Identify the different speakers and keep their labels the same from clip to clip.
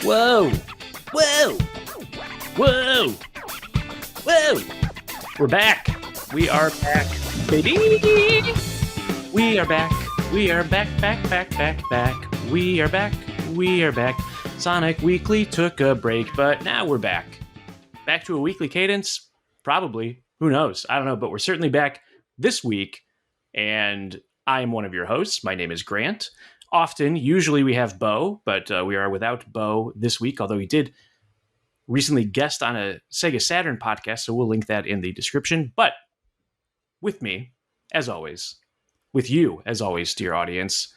Speaker 1: Whoa! Whoa! Whoa! Whoa! We're back. We are back, baby. We are back. We are back. We are back. We are back. Sonic Weekly took a break, but now we're back. Back to a weekly cadence? Probably. Who knows? I don't know, but we're certainly back this week. And I am one of your hosts. My name is Grant. Usually we have Bo, but we are without Bo this week, although he did recently guest on a Sega Saturn podcast, so we'll link that in the description. But with me, as always, with you, as always, dear audience,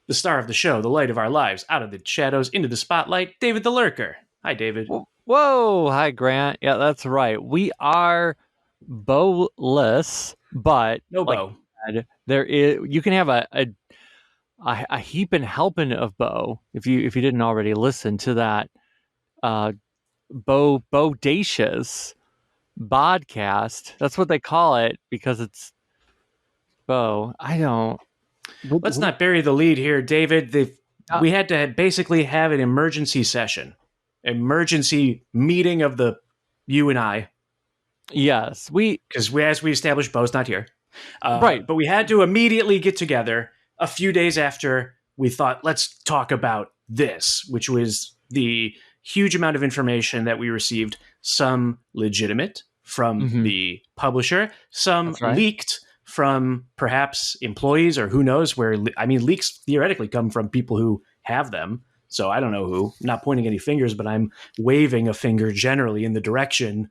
Speaker 1: the star of the show, the light of our lives, out of the shadows, into the spotlight, David the Lurker. Hi, David.
Speaker 2: Whoa. Hi, Grant. Yeah, that's right. We are Bo-less, but
Speaker 1: No Bo.
Speaker 2: There is. You can have a heap and helping of Bo if you didn't already listen to that Bodacious podcast. That's what they call it because it's Bo. I don't.
Speaker 1: Let's not bury the lead here, David. We had to basically have an emergency session, emergency meeting of you and I.
Speaker 2: Yes,
Speaker 1: because as we established, Bo's not here,
Speaker 2: right?
Speaker 1: But we had to immediately get together a few days after we thought, let's talk about this, which was the huge amount of information that we received. Some legitimate from the publisher, some leaked from perhaps employees or who knows where. I mean, leaks theoretically come from people who have them. So I don't know who. I'm not pointing any fingers, but I'm waving a finger generally in the direction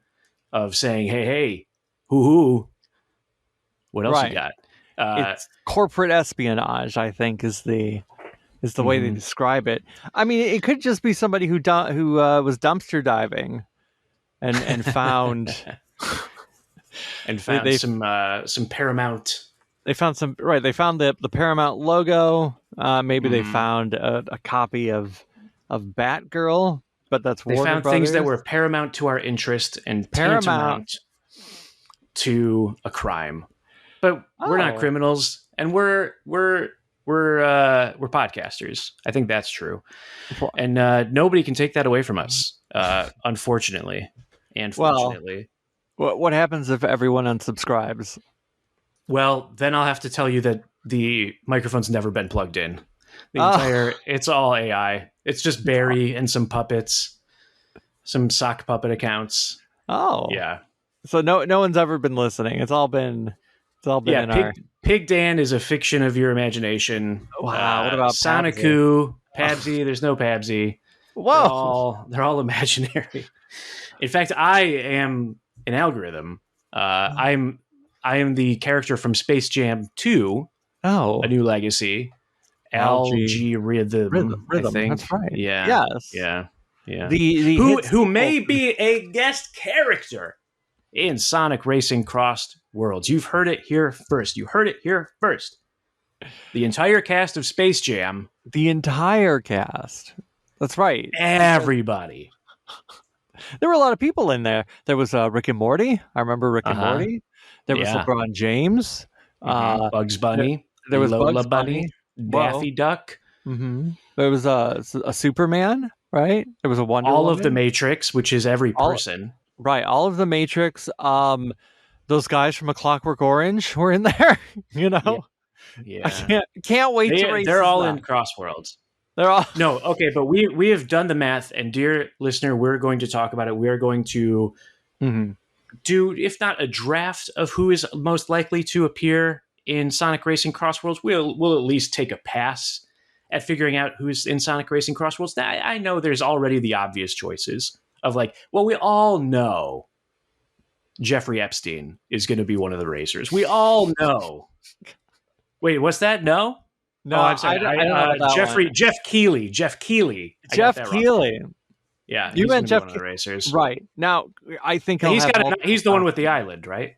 Speaker 1: of saying, hey, who, what else you got?
Speaker 2: It's corporate espionage, I think, is the way they describe it. I mean, it could just be somebody who was dumpster diving and found
Speaker 1: some Paramount.
Speaker 2: They found some They found the Paramount logo. Maybe they found a copy of Batgirl, but that's Warner
Speaker 1: Brothers. They found things that were paramount to our interest and tantamount to a crime. But we're not criminals, and we're podcasters. I think that's true, and nobody can take that away from us. Unfortunately, and fortunately.
Speaker 2: Well, what happens if everyone unsubscribes?
Speaker 1: Well, then I'll have to tell you that the microphone's never been plugged in. It's all AI. It's just Barry and some puppets, some sock puppet accounts.
Speaker 2: Oh,
Speaker 1: yeah.
Speaker 2: So no one's ever been listening. It's all been
Speaker 1: Pig Dan is a fiction of your imagination.
Speaker 2: Wow. What about
Speaker 1: Sonicu, Pabsy? There's no Pabsy.
Speaker 2: Whoa.
Speaker 1: They're all imaginary. In fact, I am an algorithm. I am the character from Space Jam 2.
Speaker 2: Oh,
Speaker 1: A New Legacy. Algorithm. I think.
Speaker 2: That's right.
Speaker 1: Yeah.
Speaker 2: Yes.
Speaker 1: Yeah. Who may be a guest character in Sonic Racing CrossWorlds. You've heard it here first. The entire cast of Space Jam.
Speaker 2: The entire cast. That's right.
Speaker 1: Everybody.
Speaker 2: There were a lot of people in there. There was Rick and Morty. I remember Rick and Morty. There was LeBron James.
Speaker 1: Bugs Bunny.
Speaker 2: There was
Speaker 1: Lola
Speaker 2: Bugs
Speaker 1: Bunny. Daffy Duck.
Speaker 2: Mm-hmm. There was a Superman, right? There was a Wonder Woman.
Speaker 1: All of the Matrix, which is every person.
Speaker 2: Right, all of the Matrix. Those guys from A Clockwork Orange were in there. You know,
Speaker 1: yeah.
Speaker 2: I can't wait to race.
Speaker 1: They're all in CrossWorlds.
Speaker 2: They're all
Speaker 1: no, okay, but we have done the math, and dear listener, we're going to talk about it. We are going to do, if not a draft of who is most likely to appear in Sonic Racing CrossWorlds, we'll at least take a pass at figuring out who's in Sonic Racing CrossWorlds. Now, I know there's already the obvious choices of we all know Jeffrey Epstein is going to be one of the racers. We all know. Wait, what's that? No, I'm sorry.
Speaker 2: I don't know
Speaker 1: Jeff Keighley. Jeff Keighley. Yeah,
Speaker 2: you meant Jeff
Speaker 1: one of the racers,
Speaker 2: right? Now, I think
Speaker 1: he's the one with the island, right?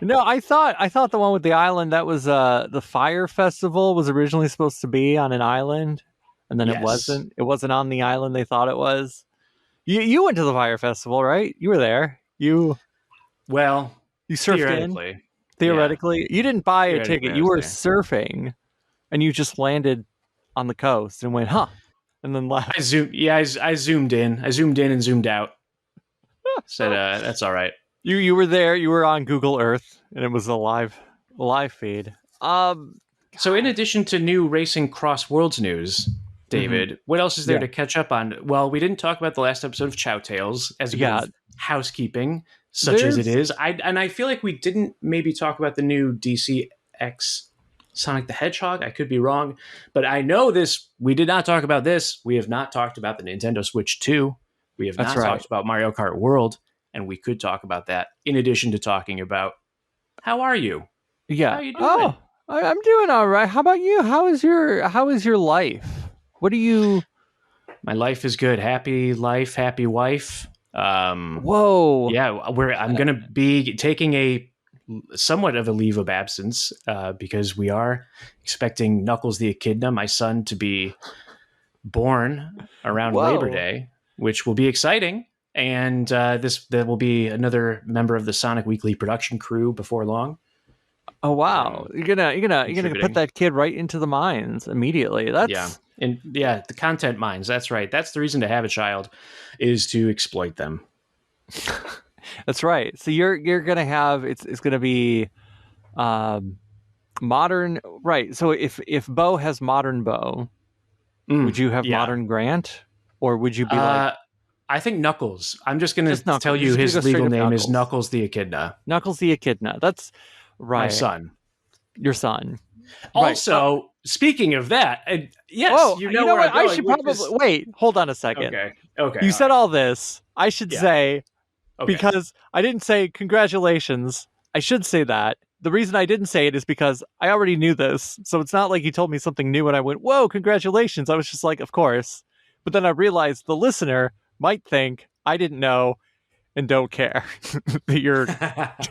Speaker 2: No, I thought the one with the island, that was the Fire Festival, was originally supposed to be on an island, and then it wasn't. It wasn't on the island they thought it was. You went to the Fire Festival, right? You were there. You surfed in. Theoretically, you didn't buy a ticket. You were surfing, and you just landed on the coast and went, huh? and then left.
Speaker 1: I zoomed in. I zoomed in and zoomed out. Said, that's all right.
Speaker 2: You were there. You were on Google Earth, and it was a live feed.
Speaker 1: So in addition to new Racing CrossWorlds news, David, what else is there to catch up on? Well, we didn't talk about the last episode of Chow Tales as a bit of housekeeping, such as it is. I feel like we didn't maybe talk about the new DCX Sonic the Hedgehog. I could be wrong, but I know this. We did not talk about this. We have not talked about the Nintendo Switch 2. We have not talked about Mario Kart World, and we could talk about that in addition to talking about how are you?
Speaker 2: Yeah.
Speaker 1: How are you doing?
Speaker 2: I'm doing all right. How about you? How is your life? What do you?
Speaker 1: My life is good. Happy life, happy wife.
Speaker 2: Whoa.
Speaker 1: Yeah, I'm going to be taking a somewhat of a leave of absence because we are expecting Knuckles the Echidna, my son, to be born around Labor Day, which will be exciting. And there will be another member of the Sonic Weekly production crew before long.
Speaker 2: Oh wow! You're gonna put that kid right into the mines immediately. That's
Speaker 1: the content mines. That's right. That's the reason to have a child, is to exploit them.
Speaker 2: That's right. So you're gonna have it's gonna be modern, right? So if Bo has modern Bo, would you have modern Grant, or would you be like?
Speaker 1: I think Knuckles. I'm just going to tell you his legal name is Knuckles the Echidna.
Speaker 2: Knuckles the Echidna. That's right.
Speaker 1: My son.
Speaker 2: Your son.
Speaker 1: Also, speaking of that, yes, you know where
Speaker 2: what?
Speaker 1: I'm going.
Speaker 2: I should probably wait. Hold on a second.
Speaker 1: Okay.
Speaker 2: You said all this. I should say, because I didn't say congratulations. I should say that. The reason I didn't say it is because I already knew this. So it's not like you told me something new and I went, whoa, congratulations. I was just like, of course. But then I realized the listener might think I didn't know and don't care that you're
Speaker 1: that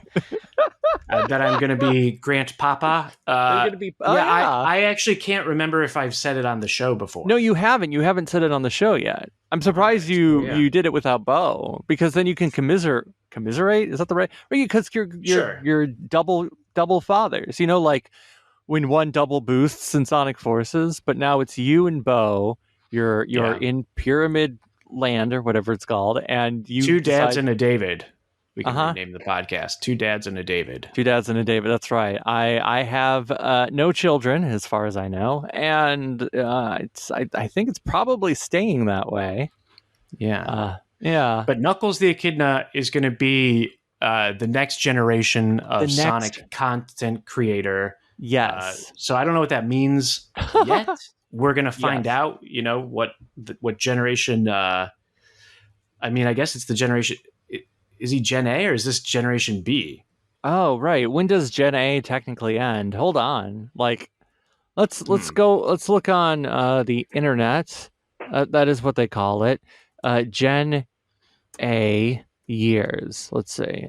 Speaker 1: I'm going to be Grant Papa.
Speaker 2: You're going to be
Speaker 1: I actually can't remember if I've said it on the show before.
Speaker 2: No, you haven't. You haven't said it on the show yet. I'm surprised you did it without Bo, because then you can commiserate. Is that the right? Because you're double fathers. You know, like when one double boosts in Sonic Forces, but now it's you and Bo. You're in Pyramid Land or whatever it's called, and you
Speaker 1: two dads and a David. We can rename the podcast Two Dads and a David.
Speaker 2: Two Dads and a David. That's right. I have no children as far as I know, and I think it's probably staying that way.
Speaker 1: Yeah.
Speaker 2: Yeah.
Speaker 1: But Knuckles the Echidna is going to be the next generation of Sonic content creator.
Speaker 2: Yes.
Speaker 1: So I don't know what that means yet. We're going to find out, what generation. I guess it's the generation. Is he Gen A or is this Generation B?
Speaker 2: Oh, right. When does Gen A technically end? Hold on. Like, let's go. Let's look on the internet. That is what they call it. Gen A years. Let's see.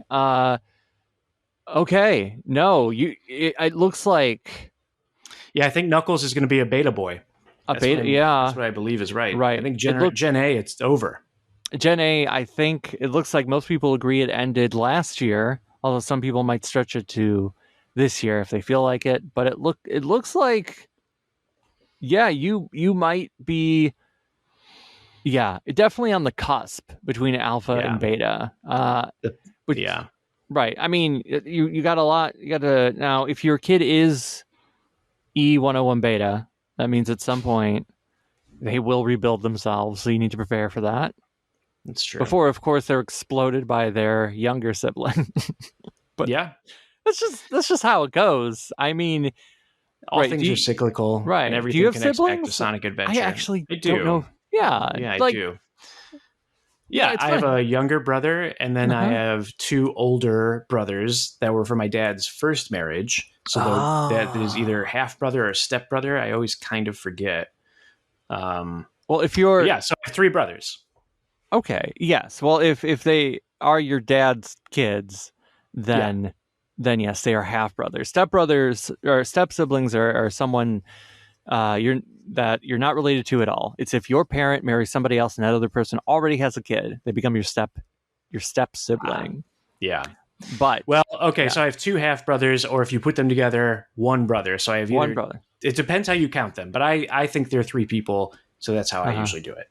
Speaker 2: Okay. No, it looks like.
Speaker 1: Yeah, I think Knuckles is going to be a beta boy.
Speaker 2: That's
Speaker 1: what I believe is right.
Speaker 2: Right.
Speaker 1: I think Gen A, it's over.
Speaker 2: Gen A, I think it looks like most people agree it ended last year, although some people might stretch it to this year if they feel like it. But it looks like, you might be, definitely on the cusp between alpha and beta. Right. I mean, you got a lot. You got to now. If your kid is E101 beta, that means at some point they will rebuild themselves. So you need to prepare for that.
Speaker 1: That's true.
Speaker 2: Before, of course, they're exploded by their younger sibling. But that's just how it goes. I mean,
Speaker 1: all things are cyclical,
Speaker 2: right?
Speaker 1: And everything
Speaker 2: do you have
Speaker 1: connects
Speaker 2: siblings?
Speaker 1: back to Sonic Adventure.
Speaker 2: I actually don't know. Yeah,
Speaker 1: I do. Yeah, I have a younger brother, and then I have two older brothers that were from my dad's first marriage. So that is either half brother or step brother. I always kind of forget.
Speaker 2: Well, if you're
Speaker 1: so I have three brothers.
Speaker 2: Okay. Yes. Well, if they are your dad's kids, then yes, they are half brothers. Step brothers or step siblings are someone you're not related to at all. It's if your parent marries somebody else and that other person already has a kid, they become your step sibling. But
Speaker 1: so I have two half brothers, or if you put them together, one brother. So I have
Speaker 2: one brother.
Speaker 1: It depends how you count them, but I think they're three people So that's how I usually do it.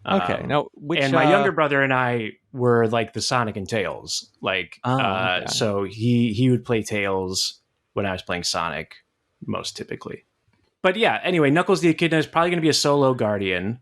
Speaker 2: Okay. Now,
Speaker 1: and my younger brother and I were like the Sonic and Tails. Like,
Speaker 2: okay.
Speaker 1: so he would play Tails when I was playing Sonic, most typically. But yeah, anyway, Knuckles the Echidna is probably going to be a solo guardian.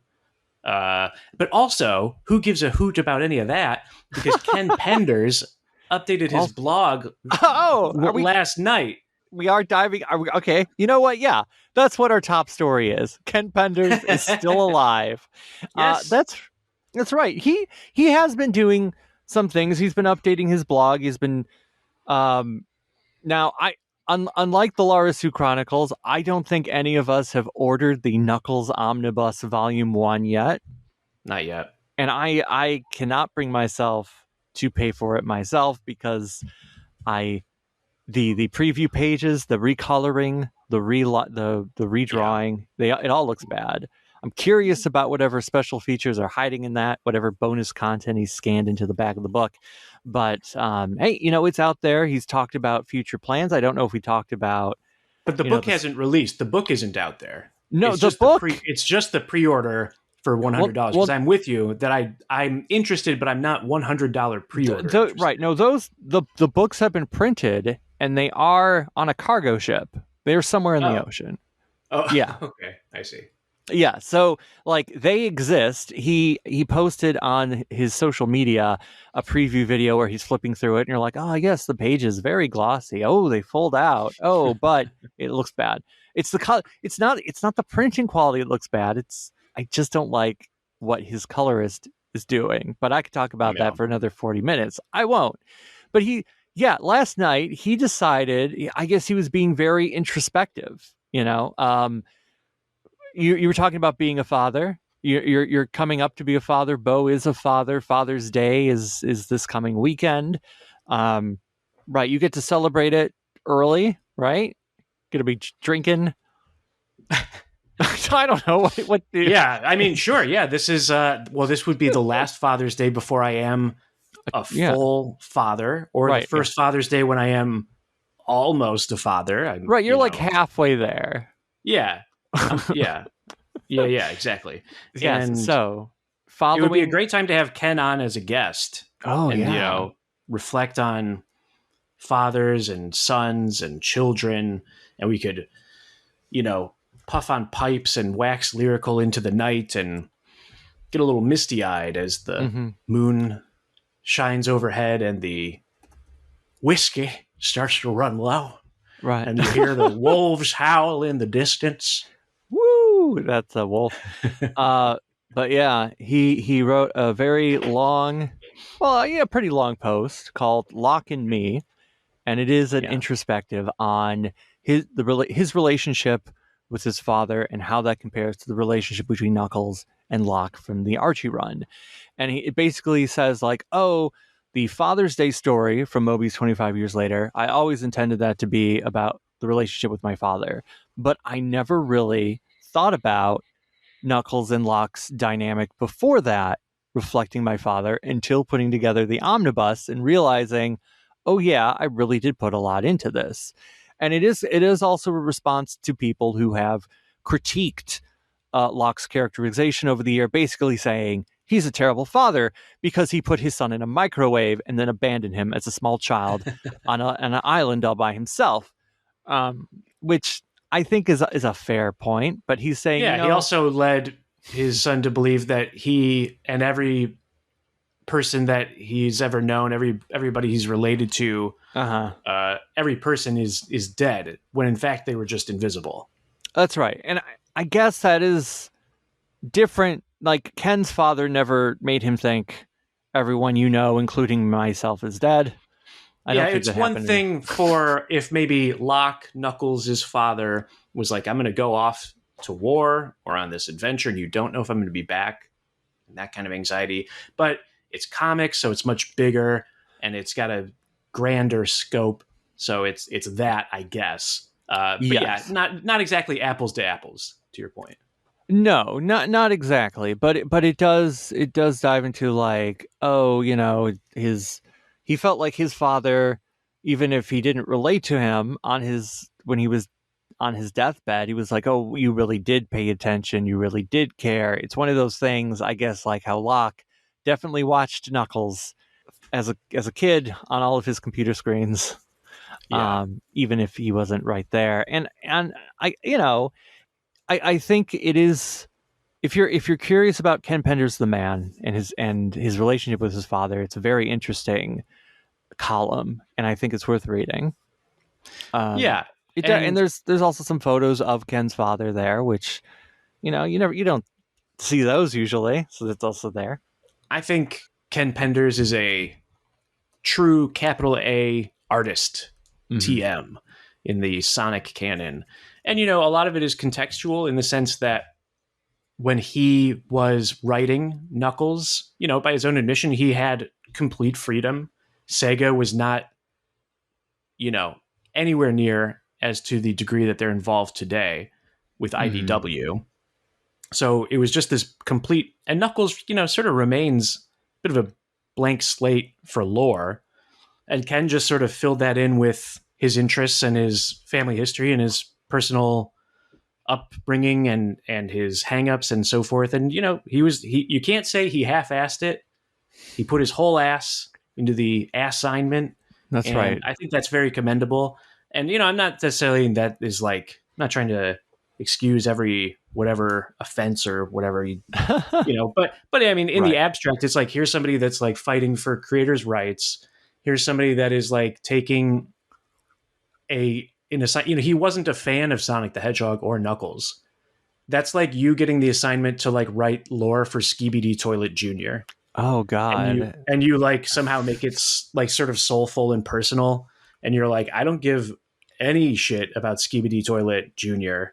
Speaker 1: But also, who gives a hoot about any of that? Because Ken Penders updated his blog last night.
Speaker 2: We are diving. Okay. You know what? Yeah, that's what our top story is. Ken Penders is still alive.
Speaker 1: Yes.
Speaker 2: That's right. He has been doing some things. He's been updating his blog. He's been now unlike the Larasu Chronicles, I don't think any of us have ordered the Knuckles Omnibus Volume 1 yet.
Speaker 1: Not yet.
Speaker 2: And I cannot bring myself to pay for it myself because the preview pages, the recoloring, the redrawing, it all looks bad. I'm curious about whatever special features are hiding in that, whatever bonus content he's scanned into the back of the book. But hey, it's out there. He's talked about future plans. I don't know if we talked about.
Speaker 1: But the book hasn't released. The book isn't out there.
Speaker 2: No, it's book.
Speaker 1: It's just the pre-order for $100. Because I'm with you that I'm interested, but I'm not $100 pre-order.
Speaker 2: Right. No, the books have been printed and they are on a cargo ship. They're somewhere in the ocean.
Speaker 1: Oh,
Speaker 2: yeah.
Speaker 1: Okay, I see.
Speaker 2: Yeah, so like they exist. He posted on his social media a preview video where he's flipping through it, and you're like, oh, I guess the page is very glossy. Oh, they fold out. Oh, but it looks bad. It's the It's not the printing quality that looks bad. I just don't like what his colorist is doing. But I could talk about that for another 40 minutes. I won't. But last night he decided. I guess he was being very introspective. You were talking about being a father. You're coming up to be a father. Bo is a father. Father's Day is this coming weekend. Right. You get to celebrate it early, right? Going to be drinking. I don't know what.
Speaker 1: Yeah, I mean, sure. Yeah, this is. This would be the last Father's Day before I am a full father, or the first Father's Day when I am almost a father.
Speaker 2: You're like halfway there.
Speaker 1: Yeah. Yeah, exactly.
Speaker 2: Yes,
Speaker 1: and
Speaker 2: so
Speaker 1: it would be a great time to have Ken on as a guest.
Speaker 2: Oh,
Speaker 1: and, reflect on fathers and sons and children, and we could, puff on pipes and wax lyrical into the night and get a little misty-eyed as the moon shines overhead and the whiskey starts to run low.
Speaker 2: Right.
Speaker 1: And you hear the wolves howl in the distance.
Speaker 2: Woo! That's a wolf. But yeah, he wrote a very long, pretty long post called "Lock in Me," and it is an introspective on his relationship with his father and how that compares to the relationship between Knuckles and Locke from the Archie run. And it basically says like, oh, the Father's Day story from Moby's 25 years later, I always intended that to be about the relationship with my father, but I never really thought about Knuckles and Locke's dynamic before that, reflecting my father, until putting together the omnibus and realizing, oh yeah, I really did put a lot into this. And it is also a response to people who have critiqued Locke's characterization over the year, basically saying he's a terrible father because he put his son in a microwave and then abandoned him as a small child on an island all by himself, which I think is a fair point. But he's saying,
Speaker 1: he also led his son to believe that he and every person that he's ever known, everybody he's related to, every person is dead, when in fact they were just invisible.
Speaker 2: That's right. And I guess that is different. Like, Ken's father never made him think everyone including myself, is dead. I don't think
Speaker 1: it's one thing for if maybe Locke, Knuckles' father, was like, I'm going to go off to war or on this adventure, and you don't know if I'm going to be back, and that kind of anxiety. But it's comics, so it's much bigger, and it's got a grander scope. So it's that, I guess. But yes. Not exactly apples to apples, to your point.
Speaker 2: No, not exactly, but it does dive into like, oh, he felt like his father, even if he didn't relate to him when he was on his deathbed, he was like, "Oh, you really did pay attention. You really did care." It's one of those things, I guess, like how Locke definitely watched Knuckles as a kid on all of his computer screens, even if he wasn't right there. And I think it is, if you're curious about Ken Penders the man and his relationship with his father, it's a very interesting column, and I think it's worth reading. And there's also some photos of Ken's father there, which you don't see those usually, so that's also there.
Speaker 1: I think Ken Penders is a true capital A artist, TM, in the Sonic canon. And, a lot of it is contextual in the sense that when he was writing Knuckles, by his own admission, he had complete freedom. Sega was not, anywhere near as to the degree that they're involved today with IDW. So it was just this complete, and Knuckles, sort of remains a bit of a blank slate for lore. And Ken just sort of filled that in with his interests and his family history and his personal upbringing and his hangups and so forth. And, you can't say he half-assed it. He put his whole ass into the assignment.
Speaker 2: That's right.
Speaker 1: I think that's very commendable. And, I'm not necessarily, that is like, I'm not trying to excuse every whatever offense or whatever, but I mean, in the abstract, it's like, here's somebody that's like fighting for creators' rights. Here's somebody that is like taking he wasn't a fan of Sonic the Hedgehog or Knuckles. That's like you getting the assignment to like write lore for Skibidi Toilet Jr.
Speaker 2: Oh God.
Speaker 1: And you like somehow make it like sort of soulful and personal. And you're like, I don't give any shit about Skibidi Toilet Jr.,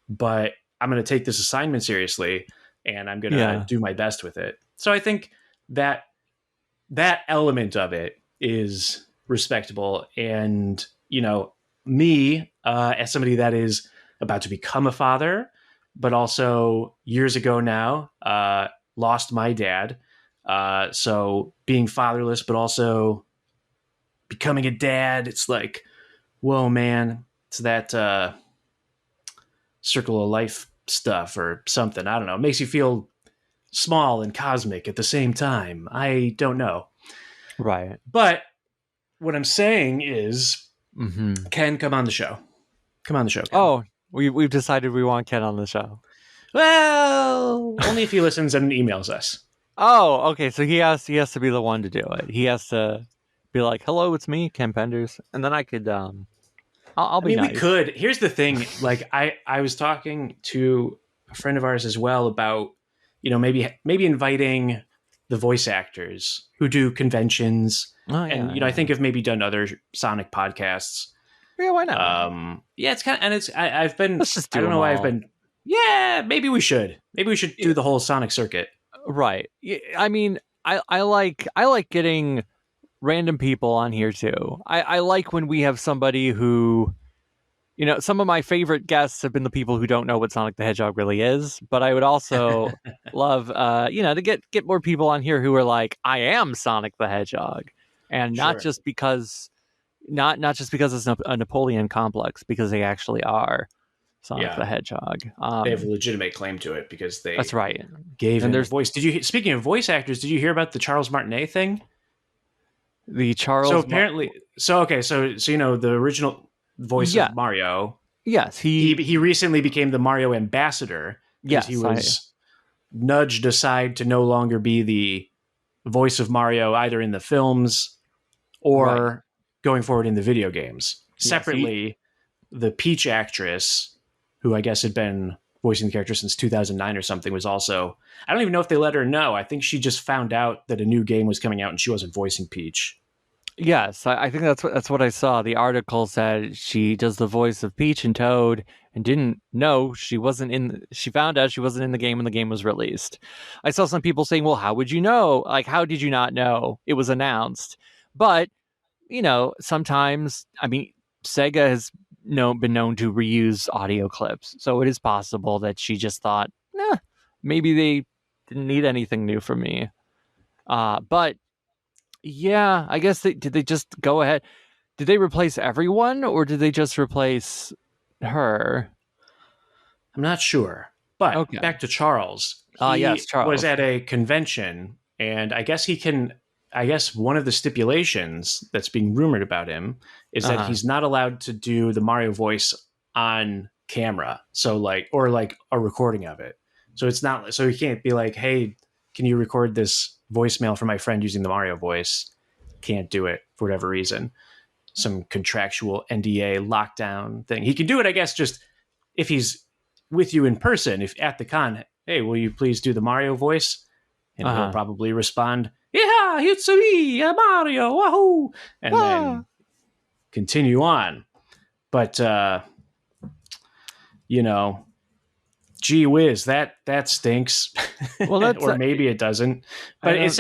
Speaker 1: but I'm going to take this assignment seriously and I'm going to do my best with it. So I think that element of it is respectable. And, me, as somebody that is about to become a father, but also years ago now, lost my dad. So being fatherless, but also becoming a dad, it's like, whoa, man, it's that circle of life stuff or something. I don't know. It makes you feel small and cosmic at the same time. I don't know.
Speaker 2: Right.
Speaker 1: But what I'm saying is, Ken, come on the show. Come on the show, Ken.
Speaker 2: Oh, we've decided we want Ken on the show.
Speaker 1: Well, only if he listens and emails us.
Speaker 2: Oh, okay. So he has to be the one to do it. He has to be like, "Hello, it's me, Ken Penders," and then I could I'll be nice.
Speaker 1: We could. Here's the thing. Like I was talking to a friend of ours as well about, maybe inviting the voice actors who do conventions. I think I've maybe done other Sonic podcasts.
Speaker 2: Yeah, why not?
Speaker 1: It's kind of, and it's, I've been,
Speaker 2: Let's just do
Speaker 1: I don't know why
Speaker 2: all.
Speaker 1: I've been, maybe we should do the whole Sonic circuit.
Speaker 2: Right. I mean, I like getting random people on here too. I like when we have somebody who, some of my favorite guests have been the people who don't know what Sonic the Hedgehog really is, but I would also love, to get more people on here who are like, I am Sonic the Hedgehog, and not just because it's a Napoleon complex, because they actually are Sonic the Hedgehog.
Speaker 1: They have a legitimate claim to it because they
Speaker 2: that's right.
Speaker 1: Gave him their voice. Speaking of voice actors, did you hear about the Charles Martinet thing?
Speaker 2: The Charles.
Speaker 1: So apparently, the original voice of Mario.
Speaker 2: Yes,
Speaker 1: he recently became the Mario ambassador.
Speaker 2: Yes,
Speaker 1: he was nudged aside to no longer be the voice of Mario either in the films or going forward in the video games. Separately, the Peach actress, who I guess had been voicing the character since 2009 or something, was also, I don't even know if they let her know. I think she just found out that a new game was coming out and she wasn't voicing Peach.
Speaker 2: Yes, I think that's what I saw. The article said she does the voice of Peach and Toad and didn't know she found out she wasn't in the game when the game was released. I saw some people saying, well, how would you know? Like, how did you not know? It was announced. But, sometimes, I mean, Sega has been known to reuse audio clips. So it is possible that she just thought, maybe they didn't need anything new from me. But yeah, I guess did they just go ahead? Did they replace everyone, or did they just replace her.
Speaker 1: I'm not sure. But
Speaker 2: Okay.
Speaker 1: back to Charles.
Speaker 2: Yes,
Speaker 1: He was
Speaker 2: Charles.
Speaker 1: at a convention, and I guess one of the stipulations that's being rumored about him is that he's not allowed to do the Mario voice on camera. So like a recording of it. So it's not, so he can't be like, hey, can you record this voicemail for my friend using the Mario voice? Can't do it for whatever reason. Some contractual NDA lockdown thing. He can do it, I guess, just if he's with you in person, if at the con, hey, will you please do the Mario voice? And he'll probably respond, yeah, it's me, Mario, wahoo, and then continue on. But gee whiz, that stinks.
Speaker 2: Well, that's
Speaker 1: or maybe it doesn't. But it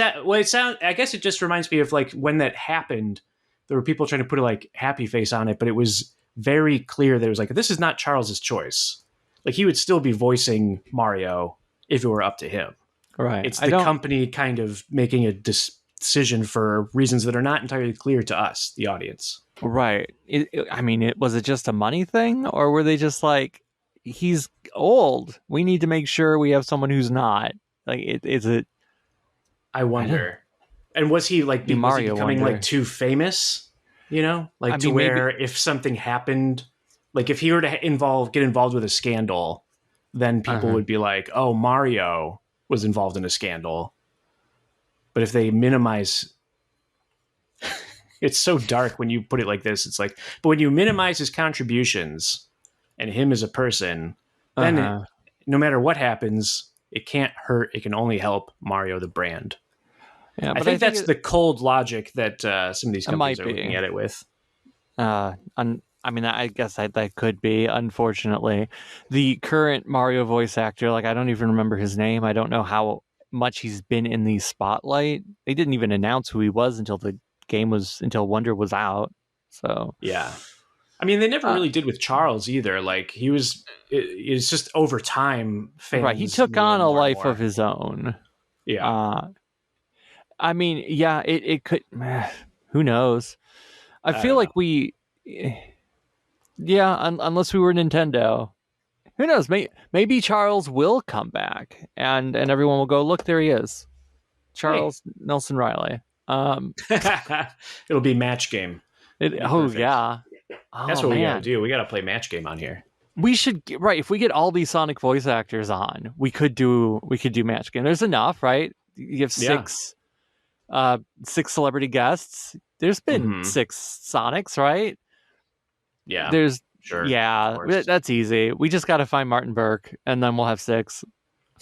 Speaker 1: sounds. I guess it just reminds me of like when that happened. There were people trying to put a like happy face on it, but it was very clear that it was like, this is not Charles's choice. Like he would still be voicing Mario if it were up to him.
Speaker 2: Right.
Speaker 1: It's the company kind of making a decision for reasons that are not entirely clear to us, the audience.
Speaker 2: Right. Was it just a money thing, or were they just like, he's old, we need to make sure we have someone who's not? Like, is it?
Speaker 1: I wonder. And was he like becoming like too famous? Like to where if something happened, like if he were to get involved with a scandal, then people would be like, oh, Mario was involved in a scandal. But if they minimize, it's so dark when you put it like this. It's like, but when you minimize his contributions and him as a person, then no matter what happens, it can't hurt. It can only help Mario the brand. Yeah, but I think that's the cold logic that some of these companies are looking at it with.
Speaker 2: I guess that could be, unfortunately. The current Mario voice actor, like, I don't even remember his name. I don't know how much he's been in the spotlight. They didn't even announce who he was until until Wonder was out. So
Speaker 1: yeah. I mean, they never really did with Charles either. Like it's just over time. Fans
Speaker 2: right. He took on a life of his own.
Speaker 1: Yeah.
Speaker 2: It could. Who knows? I feel like unless we were Nintendo, who knows? Maybe Charles will come back, and everyone will go, look, there he is, Charles Nelson Riley.
Speaker 1: It'll be match game.
Speaker 2: Yeah.
Speaker 1: That's what we gotta do. We gotta play match game on here.
Speaker 2: We should, right? If we get all these Sonic voice actors on, we could do match game. There's enough, right? You have six celebrity guests. There's been 6 Sonics, right?
Speaker 1: Yeah.
Speaker 2: There's
Speaker 1: sure.
Speaker 2: Yeah, that's easy. We just got to find Martin Burke, and then we'll have 6.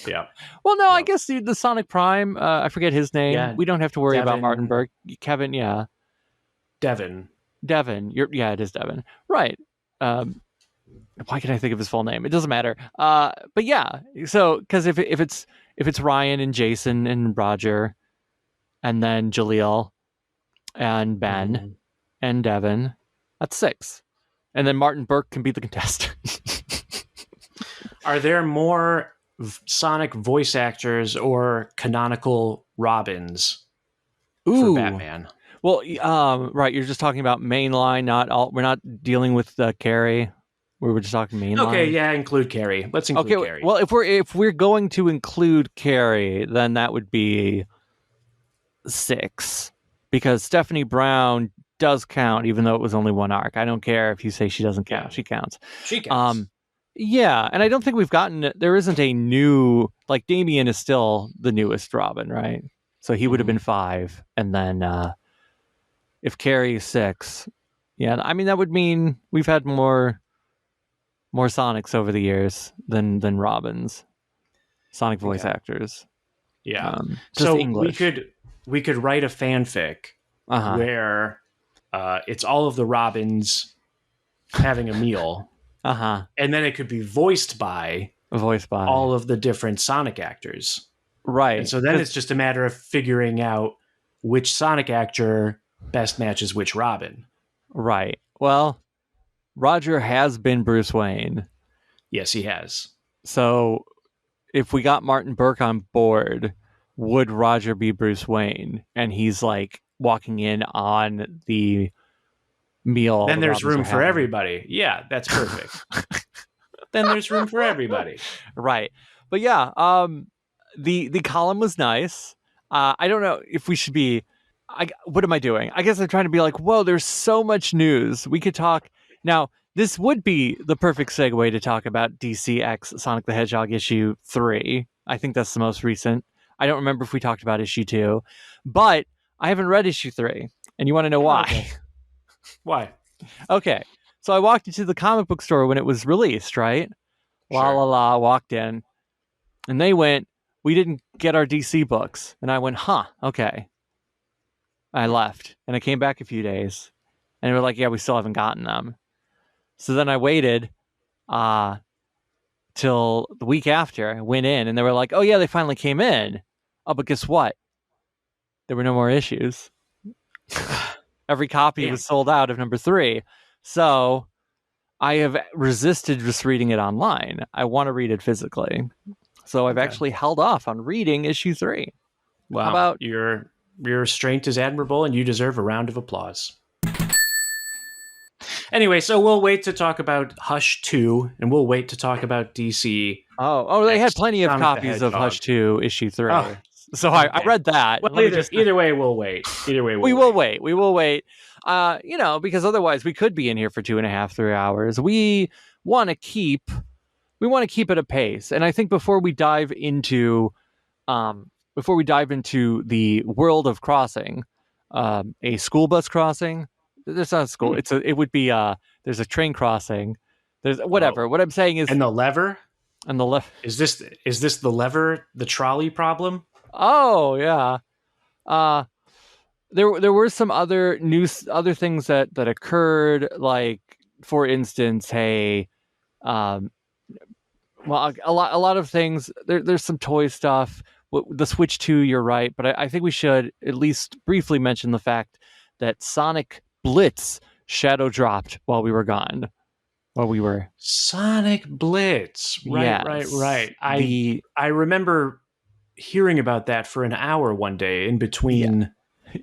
Speaker 1: Yeah.
Speaker 2: Well, no, I guess the Sonic Prime. I forget his name. Yeah. We don't have to worry about Martin Burke. Kevin, yeah.
Speaker 1: Devin.
Speaker 2: It is Devin. Right. Why can I think of his full name? It doesn't matter. But yeah. So because if it's Ryan and Jason and Roger, and then Jaleel and Ben and Devin, that's 6. And then Martin Burke can be the contestant.
Speaker 1: Are there more Sonic voice actors or canonical Robins for Batman?
Speaker 2: Well, right. You're just talking about mainline, not all. We're not dealing with Carrie. We were just talking mainline.
Speaker 1: Okay, yeah, include Carrie. Let's include Carrie.
Speaker 2: Well, if we're going to include Carrie, then that would be 6, because Stephanie Brown does count, even though it was only one arc. I don't care if you say she doesn't count. Yeah. She counts.
Speaker 1: She counts.
Speaker 2: Yeah, and I don't think there isn't a new, like, Damian is still the newest Robin, right? So he would have been 5, and then if Carrie is 6, yeah, I mean that would mean we've had more Sonics over the years than Robins, Sonic voice actors.
Speaker 1: Yeah, so
Speaker 2: English.
Speaker 1: we could write a fanfic where it's all of the Robins having a meal. And then it could be voiced by all of the different Sonic actors.
Speaker 2: Right.
Speaker 1: And so then it's just a matter of figuring out which Sonic actor best matches which Robin.
Speaker 2: Right. Well, Roger has been Bruce Wayne.
Speaker 1: Yes, he has.
Speaker 2: So if we got Martin Burke on board, would Roger be Bruce Wayne? And he's like walking in on the meal all
Speaker 1: Then
Speaker 2: the
Speaker 1: there's
Speaker 2: Robins are
Speaker 1: room for
Speaker 2: having.
Speaker 1: everybody. Yeah, that's perfect. Then there's room for everybody.
Speaker 2: Right. But yeah, the column was nice. I don't know if we should be. What am I doing? I guess I'm trying to be like, whoa, there's so much news. We could talk now. This would be the perfect segue to talk about DCX Sonic the Hedgehog issue 3. I think that's the most recent. I don't remember if we talked about issue 2, but I haven't read issue 3, and you want to know why?
Speaker 1: Okay. Why?
Speaker 2: Okay, so I walked into the comic book store when it was released, right?
Speaker 1: Sure.
Speaker 2: Walked in, and they went, we didn't get our DC books. And I went, huh, okay. I left, and I came back a few days, and they were like, yeah, we still haven't gotten them. So then I waited till the week after. I went in, and they were like, oh, yeah, they finally came in. Oh, but guess what? There were no more issues. Every copy was sold out of number 3. So I have resisted just reading it online. I want to read it physically. So I've actually held off on reading issue 3.
Speaker 1: Wow.
Speaker 2: How about
Speaker 1: your restraint is admirable, and you deserve a round of applause. Anyway, so we'll wait to talk about Hush 2, and we'll wait to talk about DC.
Speaker 2: Oh, they had plenty of copies of Hush 2 issue 3. Oh, so okay. I read that.
Speaker 1: Well, either way, we'll wait.
Speaker 2: We will wait. We will wait. Because otherwise we could be in here for 2.5, 3 hours. We want to keep it a pace. And I think before we dive into the world of crossing, a school bus crossing. There's not a school. It would be there's a train crossing. There's whatever. What I'm saying is,
Speaker 1: and the lever.
Speaker 2: And the left.
Speaker 1: Is this the lever, the trolley problem?
Speaker 2: Oh yeah. There were some other things that occurred, like for instance, a lot of things. There's some toy stuff. The Switch 2, you're right, but I think we should at least briefly mention the fact that Sonic Blitz shadow dropped while we were gone.
Speaker 1: Sonic Blitz. Right,
Speaker 2: yes.
Speaker 1: right. I remember hearing about that for an hour one day in between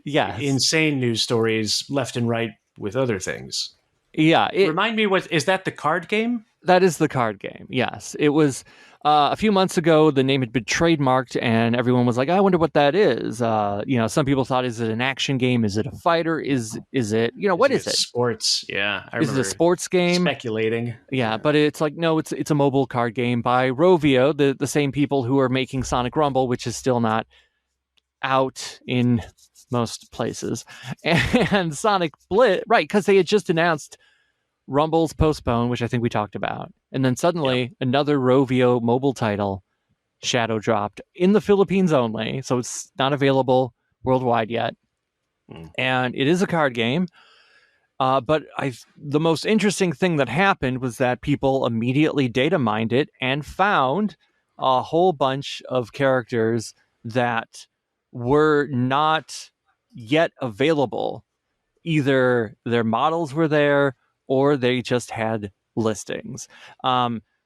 Speaker 1: insane news stories left and right with other things.
Speaker 2: Yeah.
Speaker 1: Remind me, is that the card game?
Speaker 2: That is the card game, yes. It was a few months ago, the name had been trademarked, and everyone was like, I wonder what that is. Some people thought, is it an action game? Is it a fighter? Is it, what is it?
Speaker 1: Sports, yeah.
Speaker 2: Is it a sports game?
Speaker 1: Speculating.
Speaker 2: Yeah, but it's like, no, it's a mobile card game by Rovio, the same people who are making Sonic Rumble, which is still not out in most places. And Sonic Blitz, right, because they had just announced Rumble's postponed, which I think we talked about. And then suddenly another Rovio mobile title shadow dropped in the Philippines only. So it's not available worldwide yet. And it is a card game. But the most interesting thing that happened was that people immediately data mined it and found a whole bunch of characters that were not yet available. Either their models were there, or they just had listings.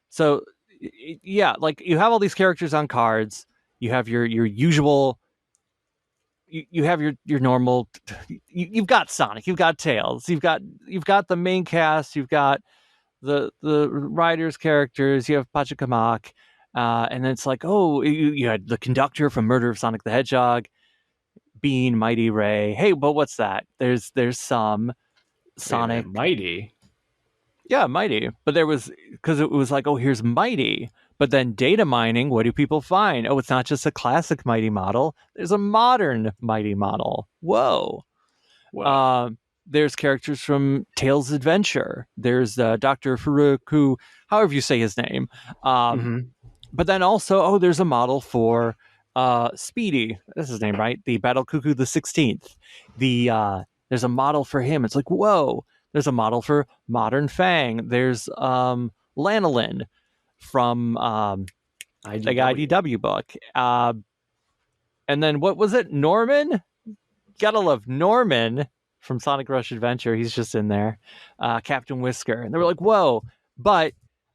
Speaker 2: So yeah, like you have all these characters on cards. You have your usual. You have your normal. You've got Sonic. You've got Tails. You've got the main cast. You've got the Riders characters. You have Pachacamac, and then it's like, oh, you had the conductor from Murder of Sonic the Hedgehog, Bean, Mighty Ray. Hey, but what's that? There's some Sonic
Speaker 1: Mighty.
Speaker 2: Yeah, Mighty. But there was, because it was like, oh, here's Mighty. But then data mining, what do people find? Oh, it's not just a classic Mighty model. There's a modern Mighty model. Whoa. There's characters from Tails' Adventure. There's Dr. Furuku, however you say his name. But then also, there's a model for Speedy. That's his name, right? The Battle Cuckoo the 16th. There's a model for him. It's like, whoa. There's a model for Modern Fang. There's Lanolin from the IDW book. And then what was it? Norman? Gotta love Norman from Sonic Rush Adventure. He's just in there. Captain Whisker. And they were like, whoa. But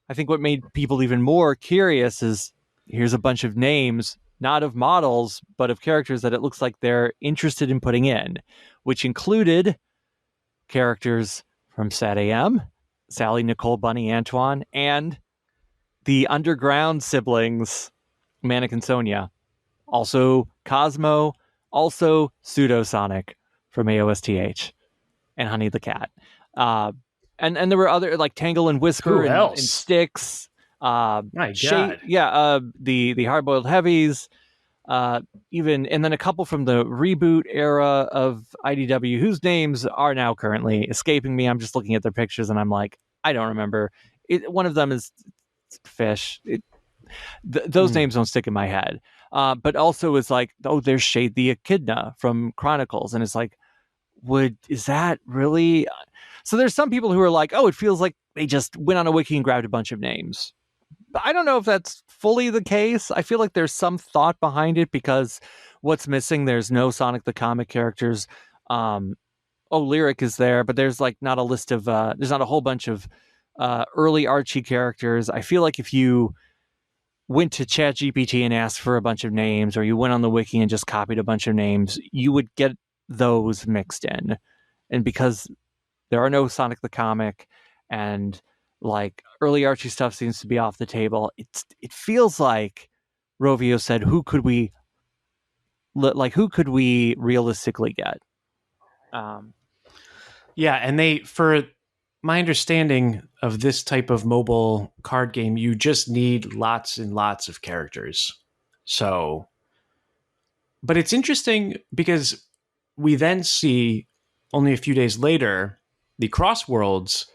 Speaker 2: I think what made people even more curious is here's a bunch of names, not of models, but of characters that it looks like they're interested in putting in, which included characters from Sad AM, Sally, Nicole, Bunny, Antoine, and the underground siblings, Manic and Sonia. Also Cosmo, also Pseudo-Sonic from AOSTH, and Honey the Cat. And there were other, like Tangle and Whisper and Styx.
Speaker 1: My God.
Speaker 2: The Hard-Boiled Heavies. Even, and then a couple from the reboot era of IDW, whose names are now currently escaping me. I'm just looking at their pictures and I'm like, I don't remember. One of them is Fish. Those names don't stick in my head. But also it's like, oh, there's Shade the Echidna from Chronicles, and it's like, is that really? So there's some people who are like, oh, it feels like they just went on a wiki and grabbed a bunch of names. But I don't know if that's fully the case. I feel like there's some thought behind it, because what's missing, there's no Sonic the Comic characters. Lyric is there, but there's like not a list of, there's not a whole bunch of early Archie characters. I feel like if you went to ChatGPT and asked for a bunch of names, or you went on the wiki and just copied a bunch of names, you would get those mixed in. And because there are no Sonic the Comic, and like early Archie stuff seems to be off the table, it feels like Rovio said, who could we realistically get?
Speaker 1: Yeah, and for my understanding of this type of mobile card game, you just need lots and lots of characters. So, but it's interesting because we then see only a few days later the CrossWorlds,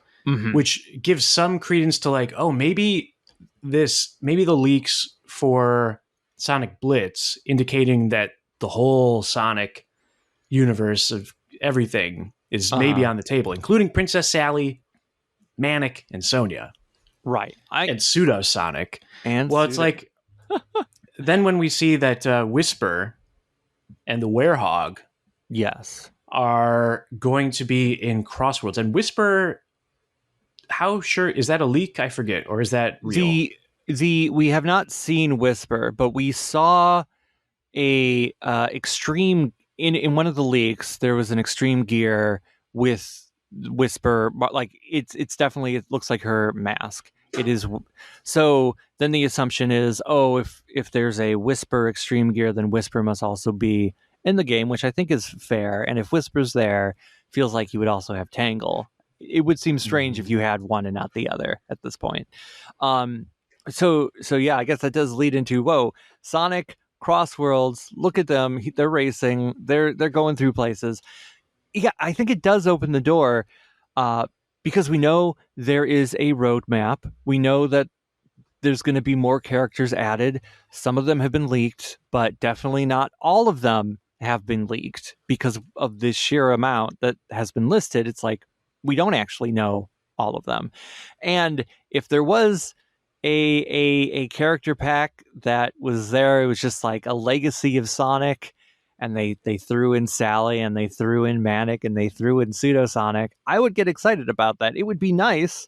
Speaker 1: which gives some credence to like, oh, maybe the leaks for Sonic Blitz indicating that the whole Sonic universe of everything is maybe on the table, including Princess Sally, Manic, and Sonia.
Speaker 2: Right.
Speaker 1: And Pseudo-Sonic.
Speaker 2: It's
Speaker 1: like, then when we see that Whisper and the Werehog are going to be in CrossWorlds, and Whisper, how sure, is that a leak? I forget. Or is that real?
Speaker 2: We have not seen Whisper, but we saw a extreme in one of the leaks. There was an extreme gear with Whisper, like it's definitely, it looks like her mask. It is. So then the assumption is, oh, if there's a Whisper extreme gear, then Whisper must also be in the game, which I think is fair. And if Whisper's there, feels like you would also have Tangle. It would seem strange if you had one and not the other at this point. So yeah, I guess that does lead into, whoa, Sonic CrossWorlds, look at them, they're racing, they're going through places. Yeah, I think it does open the door, because we know there is a roadmap. We know that there's going to be more characters added. Some of them have been leaked, but definitely not all of them have been leaked because of the sheer amount that has been listed. It's like, we don't actually know all of them. And if there was a character pack that was there, it was just like a legacy of Sonic, and they threw in Sally, and they threw in Manic, and they threw in Pseudo-Sonic, I would get excited about that. It would be nice,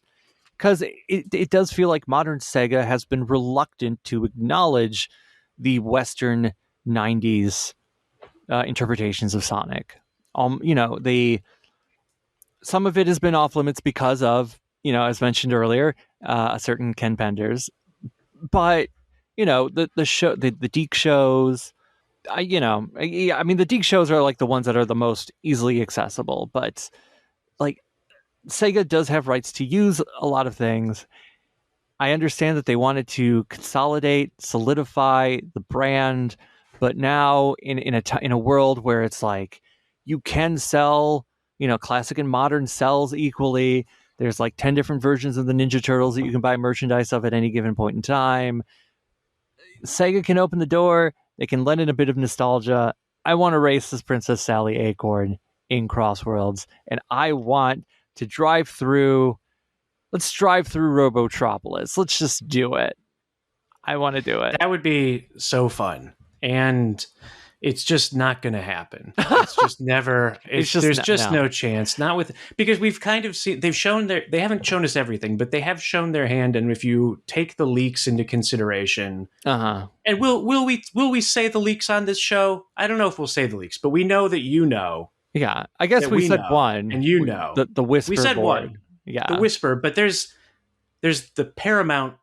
Speaker 2: because it does feel like modern Sega has been reluctant to acknowledge the Western 90s interpretations of Sonic. Some of it has been off limits because of, as mentioned earlier, a certain Ken Penders. But, the show, the Deke shows, I mean, the Deke shows are like the ones that are the most easily accessible. But, like, Sega does have rights to use a lot of things. I understand that they wanted to consolidate, solidify the brand, but now in a world where it's like you can sell, classic and modern sells equally. There's like 10 different versions of the Ninja Turtles that you can buy merchandise of at any given point in time. Sega can open the door. They can lend in a bit of nostalgia. I want to race this Princess Sally Acorn in CrossWorlds, and I want to drive through. Let's drive through Robotropolis. Let's just do it. I want to do it.
Speaker 1: That would be so fun. And it's just not going to happen. It's just never. There's just no chance. Not with, because we've kind of seen, they haven't shown us everything, but they have shown their hand. And if you take the leaks into consideration, and will we say the leaks on this show? I don't know if we'll say the leaks, but we know that
Speaker 2: Yeah, I guess
Speaker 1: that
Speaker 2: we
Speaker 1: we
Speaker 2: said
Speaker 1: know,
Speaker 2: one.
Speaker 1: and you know.
Speaker 2: The
Speaker 1: We
Speaker 2: Whisper
Speaker 1: said
Speaker 2: board.
Speaker 1: one, the
Speaker 2: Yeah.
Speaker 1: Whisper, but there's the paramount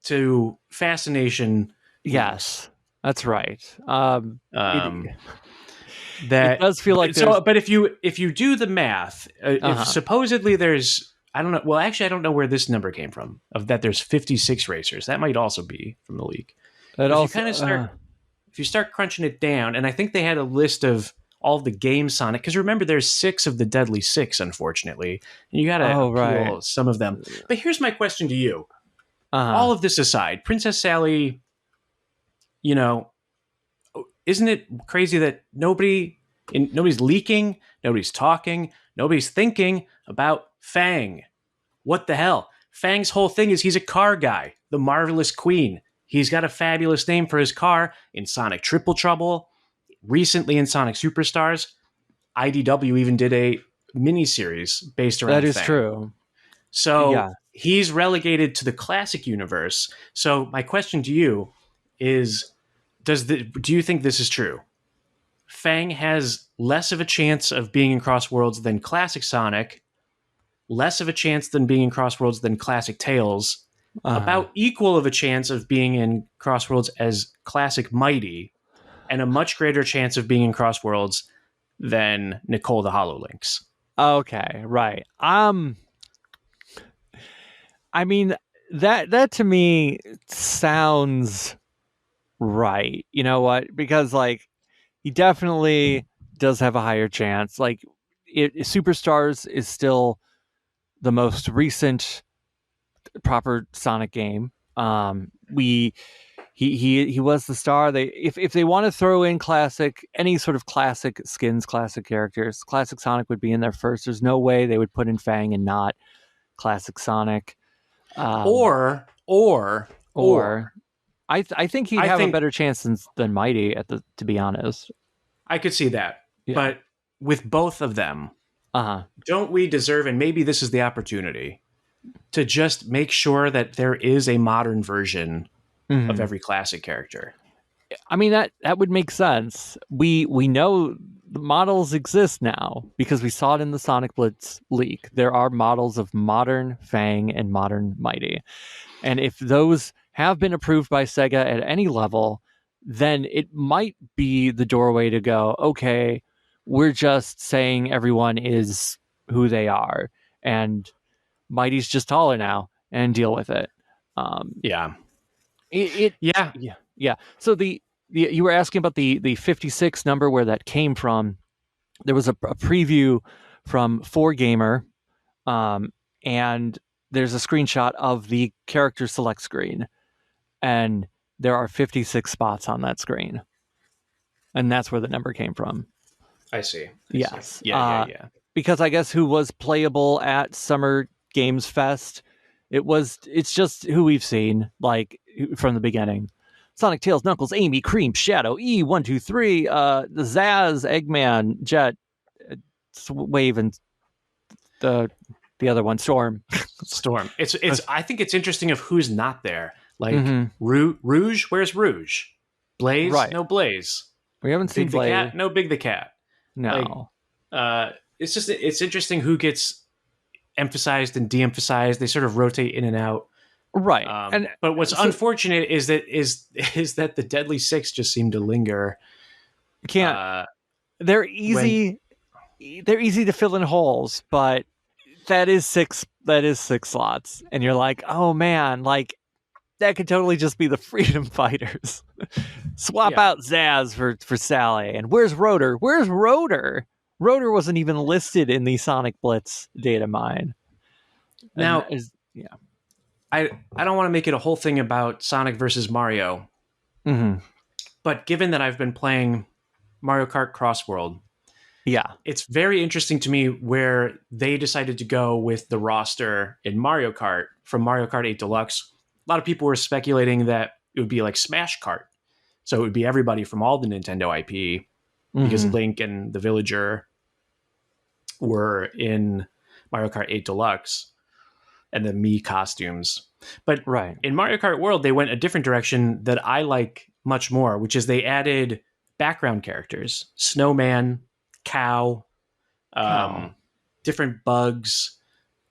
Speaker 1: to fascination leagues.
Speaker 2: Yes, that's right. It
Speaker 1: Um,
Speaker 2: it
Speaker 1: that
Speaker 2: does feel like there's.
Speaker 1: so, but if you do the math, if
Speaker 2: Uh-huh.
Speaker 1: supposedly there's, I don't know. Well, actually, I don't know where this number came from. Of that, there's 56 racers. That might also be from the league.
Speaker 2: It
Speaker 1: But if you
Speaker 2: also.
Speaker 1: kind of start, if you start crunching it down, and I think they had a list of all the games Sonic, because remember there's 6 of the Deadly Six, unfortunately, and you got to
Speaker 2: Oh right.
Speaker 1: appeal some of them. But here's my question to you:
Speaker 2: Uh-huh.
Speaker 1: all of this aside, Princess Sally, you know, isn't it crazy that nobody's leaking, nobody's talking, nobody's thinking about Fang? What the hell? Fang's whole thing is he's a car guy, the Marvelous Queen. He's got a fabulous name for his car in Sonic Triple Trouble, recently in Sonic Superstars. IDW even did a miniseries based
Speaker 2: That
Speaker 1: around
Speaker 2: is
Speaker 1: Fang.
Speaker 2: true.
Speaker 1: So
Speaker 2: Yeah.
Speaker 1: he's relegated to the classic universe. So my question to you is, do you think this is true? Fang has less of a chance of being in CrossWorlds than classic Sonic, less of a chance than being in CrossWorlds than classic Tails, about equal of a chance of being in CrossWorlds as classic Mighty, and a much greater chance of being in CrossWorlds than Nicole the HoloLinks.
Speaker 2: Okay, right. I mean that to me sounds right. You know what? Because like he definitely does have a higher chance. Like Superstars is still the most recent proper Sonic game. We he was the star. They if they want to throw in any sort of classic skins, classic characters, classic Sonic would be in there first. There's no way they would put in Fang and not classic Sonic.
Speaker 1: Or
Speaker 2: I think he'd
Speaker 1: I
Speaker 2: have a
Speaker 1: think
Speaker 2: better chance than Mighty to be honest.
Speaker 1: I could see that.
Speaker 2: Yeah.
Speaker 1: But with both of them, don't we deserve, and maybe this is the opportunity, to just make sure that there is a modern version of every classic character?
Speaker 2: I mean that would make sense. We know the models exist now because we saw it in the Sonic Blitz leak. There are models of modern Fang and modern Mighty. And if those have been approved by Sega at any level, then it might be the doorway to go, okay, we're just saying everyone is who they are, and Mighty's just taller now, and deal with it.
Speaker 1: Yeah.
Speaker 2: Yeah. So you were asking about the 56 number, where that came from. There was a preview from 4Gamer, and there's a screenshot of the character select screen, and there are 56 spots on that screen, and that's where the number came from.
Speaker 1: I see.
Speaker 2: Yes.
Speaker 1: Yeah.
Speaker 2: Because I guess who was playable at Summer Games Fest, it's just who we've seen like from the beginning. Sonic, Tails, Knuckles, Amy, Cream, Shadow, E123, the Zaz, Eggman, Jet, Wave, and the other one, Storm.
Speaker 1: Storm. It's. I think it's interesting of who's not there. Like Rouge. Where's Rouge? Blaze.
Speaker 2: Right.
Speaker 1: No Blaze.
Speaker 2: We haven't seen
Speaker 1: Big the
Speaker 2: Blaze.
Speaker 1: Cat. No Big the Cat.
Speaker 2: No.
Speaker 1: It's interesting who gets emphasized and de-emphasized. They sort of rotate in and out.
Speaker 2: Right.
Speaker 1: But what's unfortunate is that the Deadly Six just seem to linger.
Speaker 2: They're easy. They're easy to fill in holes, but that is six slots, and you're like, oh man, like that could totally just be the Freedom Fighters. Swap out Zaz for Sally. And where's Rotor? Where's Rotor? Rotor wasn't even listed in the Sonic Blitz data mine.
Speaker 1: Now, I don't want to make it a whole thing about Sonic versus Mario, but given that I've been playing Mario Kart CrossWorld, it's very interesting to me where they decided to go with the roster in Mario Kart from Mario Kart 8 Deluxe. A lot of people were speculating that it would be like Smash Kart. So it would be everybody from all the Nintendo IP, because Link and the Villager were in Mario Kart 8 Deluxe, and the Mii costumes. But in Mario Kart World, they went a different direction that I like much more, which is they added background characters. Snowman, Cow, um, different bugs.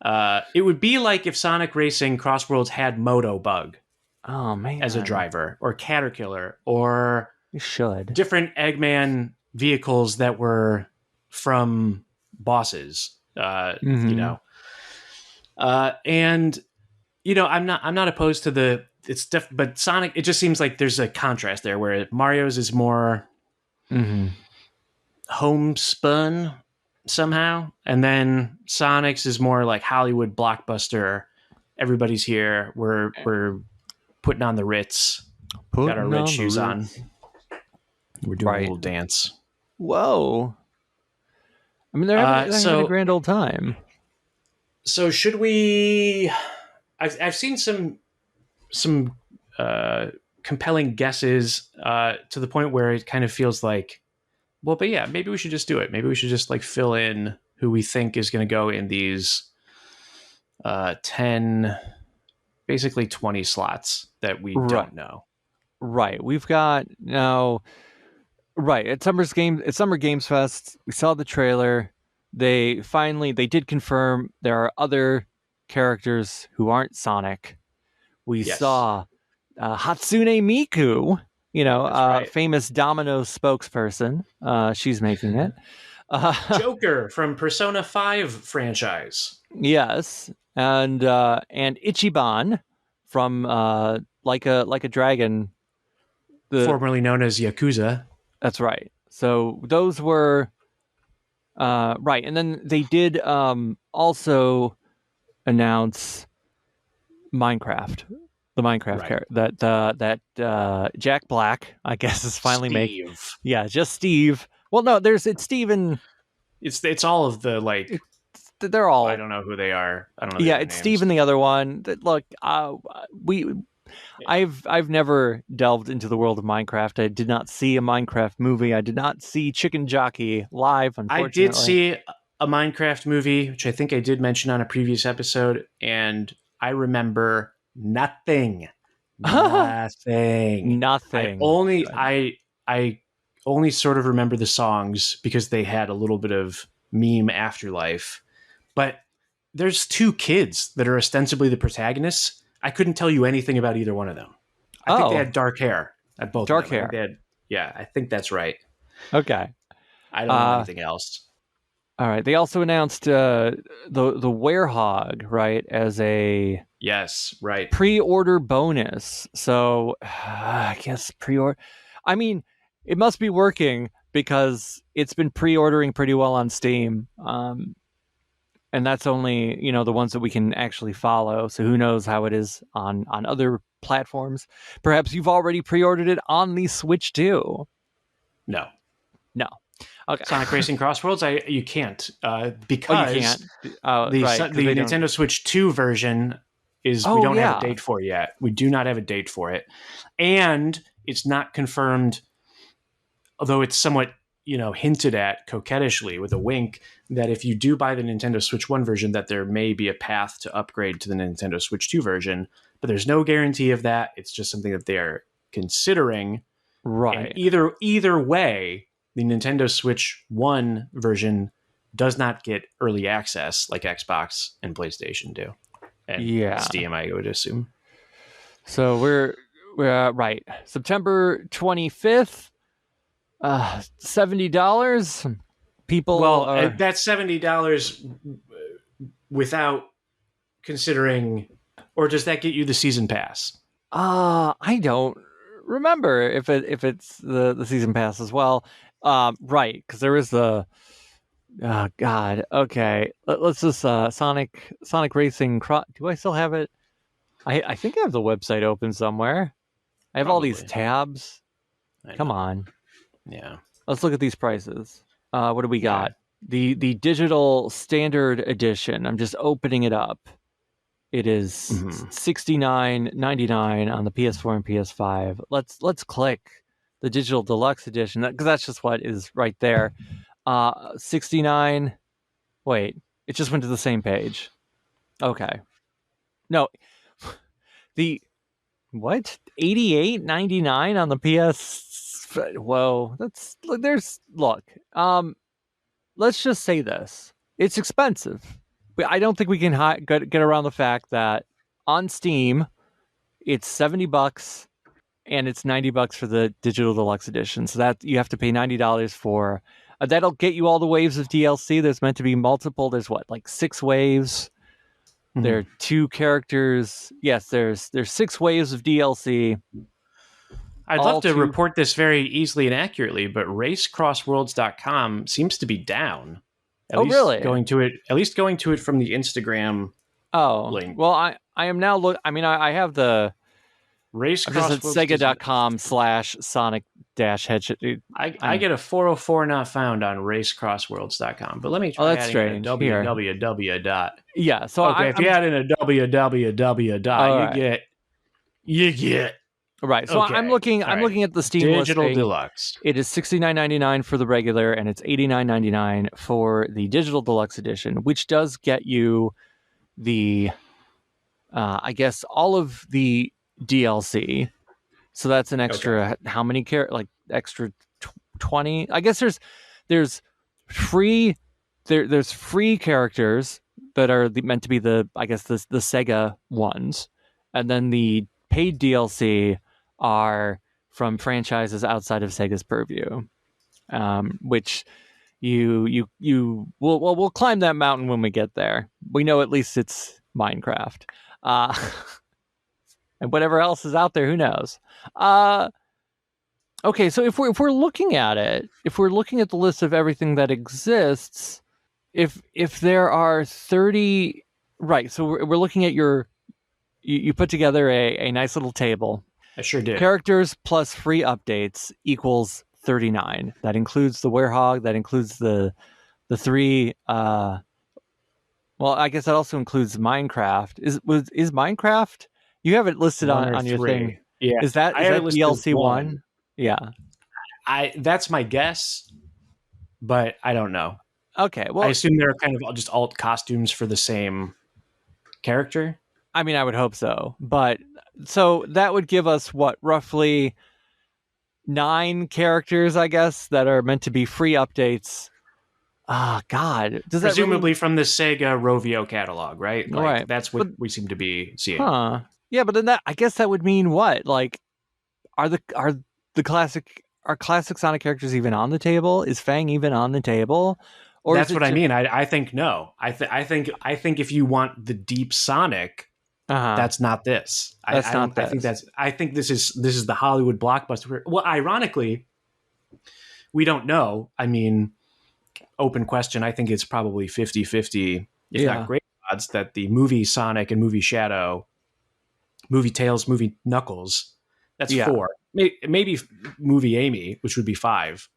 Speaker 1: It would be like if Sonic Racing CrossWorlds had Moto Bug as a driver, or Caterpillar, or
Speaker 2: you should
Speaker 1: different Eggman vehicles that were from bosses. You know, and you know, I'm not opposed to but Sonic. It just seems like there's a contrast there where Mario's is more homespun somehow, and then Sonic's is more like Hollywood blockbuster. Everybody's here. We're putting on the Ritz. Got our red shoes on. We're doing a little dance.
Speaker 2: Whoa! I mean, they're having a grand old time.
Speaker 1: So should we? I've seen some compelling guesses to the point where it kind of feels like, well, but yeah, maybe we should just do it. Maybe we should just like fill in who we think is going to go in these 10, basically 20 slots that we don't know.
Speaker 2: Right. We've got now. Right. At Summer Games Fest, we saw the trailer. They did confirm there are other characters who aren't Sonic. We saw Hatsune Miku, famous Domino's spokesperson. She's making it.
Speaker 1: Joker from Persona 5 franchise.
Speaker 2: Yes. And Ichiban from like a Dragon,
Speaker 1: formerly known as Yakuza.
Speaker 2: That's right. So those were right, and then they did also announce Minecraft, the Minecraft character that Jack Black, I guess, is finally making. Yeah, just Steve. Well, no, it's Steve and
Speaker 1: it's all of the like.
Speaker 2: They're all.
Speaker 1: I don't know who they are. I don't know.
Speaker 2: Yeah, it's names. Steve and the other one. Look, I've never delved into the world of Minecraft. I did not see a Minecraft movie. I did not see Chicken Jockey live, unfortunately.
Speaker 1: I did see a Minecraft movie, which I think I did mention on a previous episode, and I remember nothing. Nothing. I only sort of remember the songs because they had a little bit of meme afterlife. But there's two kids that are ostensibly the protagonists. I couldn't tell you anything about either one of them. I think they had dark hair at both.
Speaker 2: Dark hair.
Speaker 1: I think that's right.
Speaker 2: Okay.
Speaker 1: I don't know anything else.
Speaker 2: All right. They also announced the Werehog, right, as a pre-order bonus. So I guess pre-order. I mean, it must be working because it's been pre-ordering pretty well on Steam. And that's only, the ones that we can actually follow. So who knows how it is on other platforms. Perhaps you've already pre-ordered it on the Switch too.
Speaker 1: No.
Speaker 2: Okay.
Speaker 1: Sonic Racing CrossWorlds, you can't because
Speaker 2: you can't.
Speaker 1: The Nintendo Switch 2 version we don't have a date for yet. We do not have a date for it. And it's not confirmed, although it's somewhat hinted at coquettishly with a wink, that if you do buy the Nintendo Switch 1 version, that there may be a path to upgrade to the Nintendo Switch 2 version, but there's no guarantee of that. It's just something that they are considering.
Speaker 2: Right.
Speaker 1: And either way, the Nintendo Switch 1 version does not get early access like Xbox and PlayStation do. And Steam, I would assume.
Speaker 2: So we're right. September 25th. $70.
Speaker 1: That's $70 without considering, or does that get you the season pass?
Speaker 2: I don't remember if it's the season pass as well. Right, because there is the. Oh God. Okay, let's just Sonic Racing. Do I still have it? I think I have the website open somewhere. I have all these tabs. Come on.
Speaker 1: Yeah. Let's
Speaker 2: look at these prices. What do we got? The digital standard edition. I'm just opening it up. It is $69.99 on the PS4 and PS5. Let's click the digital deluxe edition because that's just what is right there. 69. Wait, it just went to the same page. Okay. No. The what? $88.99 on the PS. Whoa, look. let's just say this: it's expensive. I don't think we can get around the fact that on Steam, it's $70 and it's $90 for the digital deluxe edition. So that you have to pay $90 for. That'll get you all the waves of DLC. There's meant to be multiple. There's like 6 waves. There are 2 characters. Yes, there's 6 waves of DLC.
Speaker 1: I'd love to report this very easily and accurately, but racecrossworlds.com seems to be down.
Speaker 2: Really?
Speaker 1: Going to it from the Instagram link.
Speaker 2: Well, I am now I have the Sega.com/Sonic-Hedgehog.
Speaker 1: I get a 404 not found on racecrossworlds.com, but let me try adding a www.
Speaker 2: Yeah, so
Speaker 1: if you add in a www, you get
Speaker 2: right. So I'm looking at the Steam
Speaker 1: digital
Speaker 2: listing.
Speaker 1: deluxe.
Speaker 2: It is $69.99 for the regular, and it's $89.99 for the digital deluxe edition, which does get you the I guess all of the DLC. So that's an extra how many extra 20? I guess there's free there's free characters that are meant to be the Sega ones, and then the paid DLC are from franchises outside of Sega's purview, which we'll climb that mountain when we get there. We know at least it's Minecraft, and whatever else is out there, who knows? Okay, so if we're looking at it, if we're looking at the list of everything that exists, if there are 30, right? So we're looking at you put together a nice little table.
Speaker 1: I sure did.
Speaker 2: Characters plus free updates equals 39. That includes the werehog. That includes the 3. Well, I guess that also includes Minecraft. Is Minecraft? You have it listed on your thing.
Speaker 1: Yeah.
Speaker 2: Is that DLC 1? Yeah.
Speaker 1: That's my guess, but I don't know.
Speaker 2: Okay. Well,
Speaker 1: I assume they're kind of just alt costumes for the same character.
Speaker 2: I mean, I would hope so. But so that would give us roughly 9 characters, I guess, that are meant to be free updates. God.
Speaker 1: Presumably from the Sega Rovio catalog, right?
Speaker 2: Right.
Speaker 1: That's what we seem to be seeing.
Speaker 2: Huh. Yeah, but then I guess that would mean what? Like, are classic Sonic characters even on the table? Is Fang even on the table? Or
Speaker 1: that's what I mean. I think no. I think if you want the deep Sonic, that's not this. I think this is the Hollywood blockbuster. Well, ironically, we don't know. I mean, open question. I think it's probably 50-50, if not great odds, that the movie Sonic and movie Shadow, movie Tails, movie Knuckles, that's 4. Maybe movie Amy, which would be 5.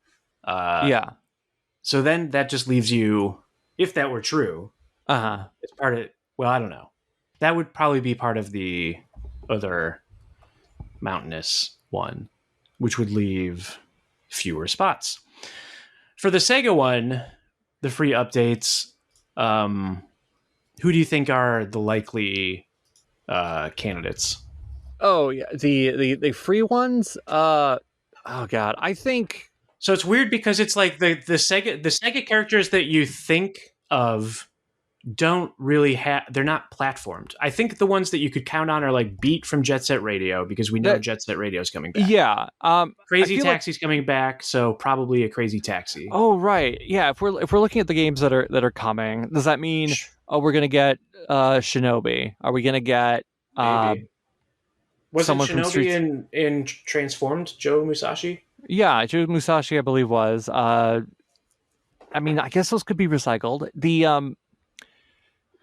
Speaker 1: So then that just leaves you, if that were true, it's part of, well, I don't know. That would probably be part of the other mountainous one, which would leave fewer spots. For the Sega one, the free updates, who do you think are the likely candidates?
Speaker 2: Oh yeah, the free ones. Oh god, I think
Speaker 1: so. It's weird because it's like the Sega characters that you think of don't really have. They're not platformed. I think the ones that you could count on are like Beat from Jet Set Radio, because we know Jet Set Radio is coming back.
Speaker 2: Yeah,
Speaker 1: Crazy Taxi's coming back, so probably a Crazy Taxi.
Speaker 2: Oh right, yeah. If we're looking at the games that are coming, does that mean we're gonna get Shinobi? Are we gonna get
Speaker 1: maybe? Wasn't Shinobi in Transformed, Joe Musashi?
Speaker 2: Yeah, Joe Musashi, I believe, was. I mean, I guess those could be recycled.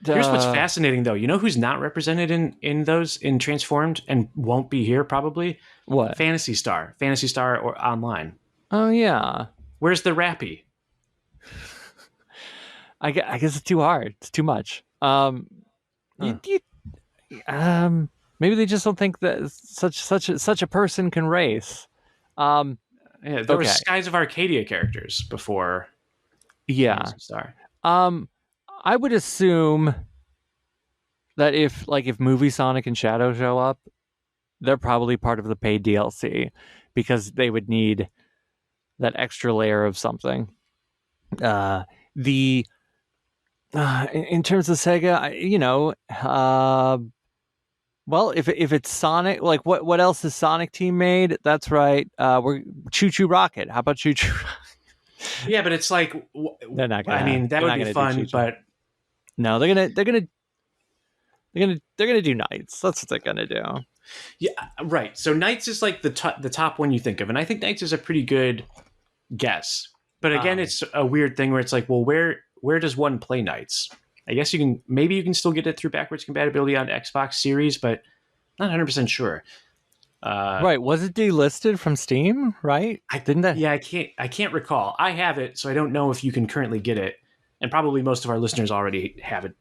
Speaker 1: Here's what's fascinating, though. You know who's not represented in Transformed and won't be here probably?
Speaker 2: What?
Speaker 1: Phantasy Star or Online.
Speaker 2: Oh yeah.
Speaker 1: Where's the Rappy?
Speaker 2: I guess it's too hard. It's too much. Maybe they just don't think that such a person can race.
Speaker 1: There were Skies of Arcadia characters before.
Speaker 2: Yeah.
Speaker 1: Star.
Speaker 2: I would assume that if movie Sonic and Shadow show up, they're probably part of the paid DLC, because they would need that extra layer of something. the in terms of Sega, well, if it's Sonic, like what else has Sonic Team made? That's right. We're Choo Choo Rocket. How about Choo Choo?
Speaker 1: Yeah, but it's like,
Speaker 2: They're not gonna.
Speaker 1: I mean, that would be fun, but
Speaker 2: no, they're gonna do Knights. That's what they're gonna do.
Speaker 1: yeah, right. So Knights is like the top one you think of, and I think Knights is a pretty good guess. But again, it's a weird thing where it's like, well, where does one play Knights? I guess you can still get it through backwards compatibility on Xbox Series, but not 100% sure.
Speaker 2: Right? Was it delisted from Steam? Right? Didn't that?
Speaker 1: Yeah, I can't recall. I have it, so I don't know if you can currently get it, and probably most of our listeners already have it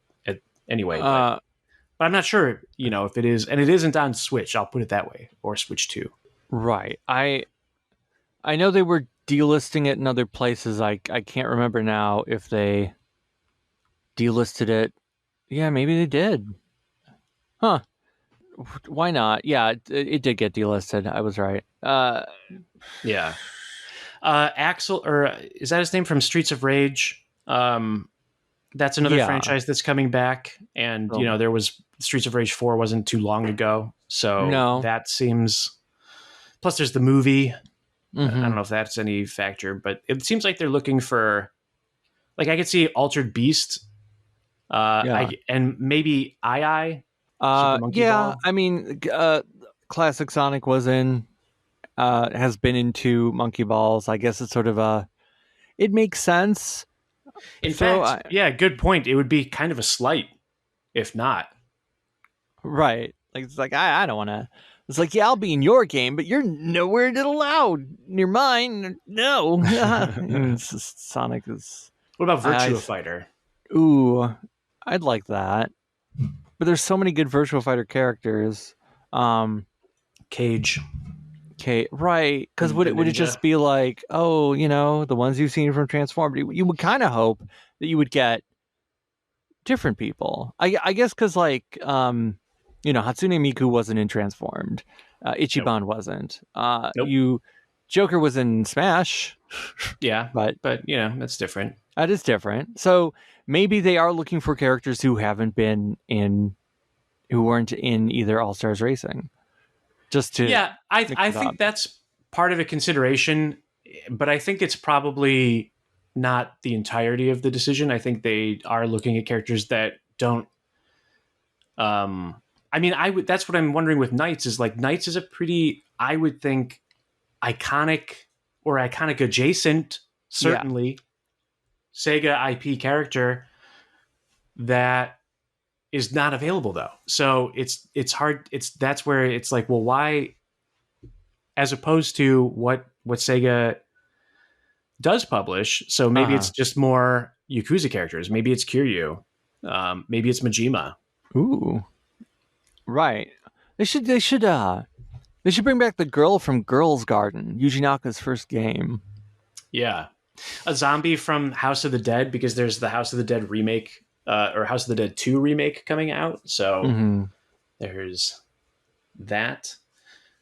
Speaker 1: anyway. But I'm not sure, if it is, and it isn't on Switch. I'll put it that way, or Switch 2.
Speaker 2: Right. I know they were delisting it in other places. I can't remember now if they delisted it. Yeah, maybe they did. Huh. Why not? Yeah, it did get delisted. I was right.
Speaker 1: Yeah. Axel, or is that his name from Streets of Rage? That's another franchise that's coming back. And, there was Streets of Rage 4 wasn't too long ago. So that seems... Plus there's the movie. Mm-hmm. I don't know if that's any factor, but it seems like they're looking for... Like, I could see Altered Beast. And maybe II.
Speaker 2: Ball. I mean, classic Sonic has been into Monkey Balls. I guess it's sort of it makes sense.
Speaker 1: In fact, good point. It would be kind of a slight, if not.
Speaker 2: Right. Like, it's like, I don't want to. It's like, yeah, I'll be in your game, but you're nowhere allowed near mine. No. Sonic is...
Speaker 1: What about Virtua Fighter?
Speaker 2: Ooh, I'd like that. But there's so many good Virtua Fighter characters.
Speaker 1: Cage.
Speaker 2: Right. Because would it just be like, the ones you've seen from Transformed? You would kind of hope that you would get different people. I guess because, like, Hatsune Miku wasn't in Transformed. Ichiban wasn't. Nope. Joker was in Smash.
Speaker 1: Yeah, but that's different.
Speaker 2: That is different. So maybe they are looking for characters who weren't in either All Stars Racing. Just to
Speaker 1: I think that's part of a consideration, but I think it's probably not the entirety of the decision. I think they are looking at characters that don't. That's what I'm wondering with Knights is like Knights is a pretty, I would think, iconic or iconic adjacent, certainly Sega IP character that is not available though. So it's hard. That's where it's like, well, why, as opposed to what Sega does publish. So maybe it's just more Yakuza characters. Maybe it's Kiryu. Maybe it's Majima.
Speaker 2: Ooh, right. They should bring back the girl from Girls Garden, Yuji Naka's first game. Yeah.
Speaker 1: A zombie from House of the Dead, because there's the House of the Dead remake, or House of the Dead 2 remake coming out. So there's that.